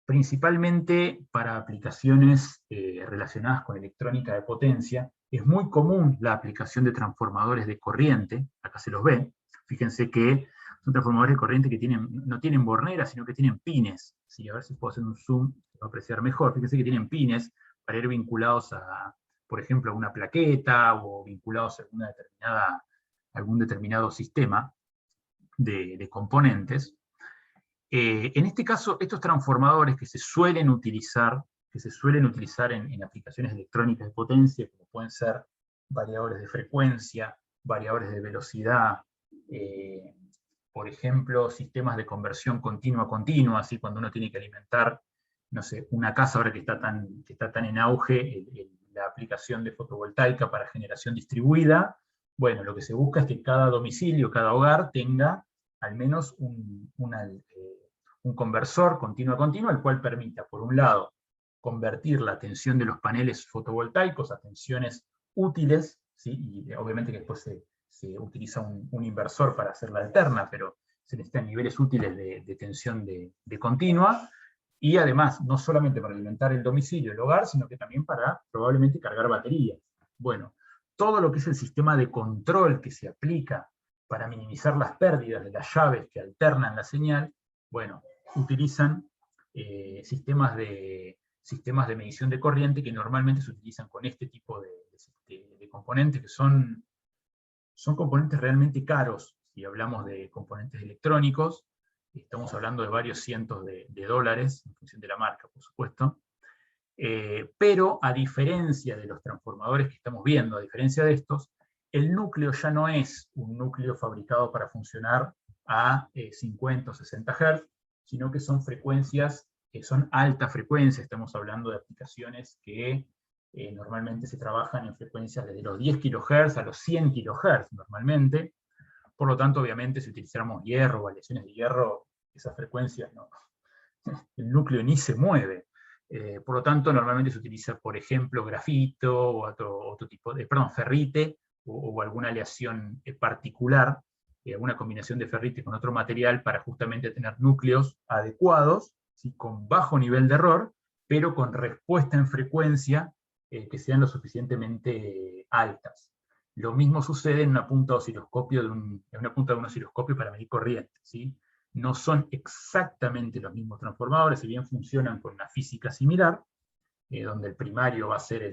Principalmente para aplicaciones relacionadas con electrónica de potencia, es muy común la aplicación de transformadores de corriente, acá se los ve, fíjense que son transformadores de corriente que no tienen borneras, sino que tienen pines. ¿Sí? A ver si puedo hacer un zoom, se va a apreciar mejor. Fíjense que tienen pines para ir vinculados por ejemplo, a una plaqueta, o vinculados a algún determinado sistema de componentes. En este caso, estos transformadores que se suelen utilizar en aplicaciones electrónicas de potencia, como pueden ser variadores de frecuencia, variadores de velocidad, por ejemplo, sistemas de conversión continua, así cuando uno tiene que alimentar, no sé, una casa ahora que está tan en auge, la aplicación de fotovoltaica para generación distribuida. Bueno, lo que se busca es que cada domicilio, cada hogar tenga al menos un conversor continua, el cual permita, por un lado, convertir la tensión de los paneles fotovoltaicos a tensiones útiles, ¿sí? Y obviamente que después se utiliza un inversor para hacer la alterna, pero se necesitan niveles útiles de tensión de continua, y además, no solamente para alimentar el domicilio, el hogar, sino que también para probablemente cargar baterías. Bueno, todo lo que es el sistema de control que se aplica para minimizar las pérdidas de las llaves que alternan la señal, bueno, utilizan sistemas de medición de corriente que normalmente se utilizan con este tipo de componentes, que son componentes realmente caros. Si hablamos de componentes electrónicos, estamos hablando de varios cientos de dólares, en función de la marca, por supuesto. Pero a diferencia de los transformadores que estamos viendo, a diferencia de estos, el núcleo ya no es un núcleo fabricado para funcionar a 50 o 60 Hz, sino que son frecuencias que son alta frecuencia. Estamos hablando de aplicaciones que normalmente se trabajan en frecuencias desde los 10 kHz a los 100 kHz normalmente. Por lo tanto, obviamente, si utilizáramos hierro o aleaciones de hierro, esas frecuencias no, el núcleo ni se mueve. Por lo tanto, normalmente se utiliza, por ejemplo, grafito, o otro tipo de, perdón, ferrite, o alguna aleación particular, alguna combinación de ferrite con otro material para justamente tener núcleos adecuados, ¿sí? Con bajo nivel de error, pero con respuesta en frecuencia que sean lo suficientemente altas. Lo mismo sucede en una punta de osciloscopio en una punta de un osciloscopio para medir corriente, ¿sí? No son exactamente los mismos transformadores, si bien funcionan con una física similar, donde el primario va a ser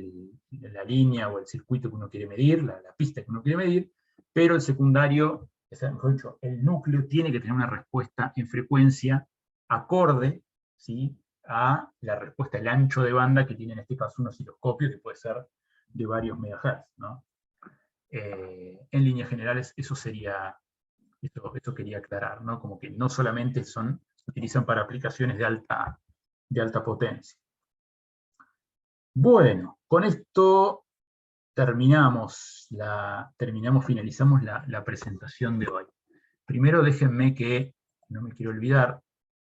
la línea o el circuito que uno quiere medir, la pista que uno quiere medir, pero el secundario, mejor dicho, el núcleo tiene que tener una respuesta en frecuencia acorde, ¿sí?, a la respuesta, el ancho de banda que tiene en este caso un osciloscopio, que puede ser de varios megahertz, ¿no? En líneas generales, eso sería, esto quería aclarar, ¿no? Como que no solamente se utilizan para aplicaciones de alta potencia. Bueno, con esto finalizamos la presentación de hoy. Primero déjenme que, no me quiero olvidar,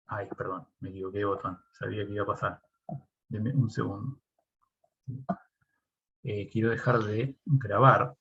ay, perdón, me equivoqué de botón, sabía que iba a pasar. Denme un segundo. Quiero dejar de grabar.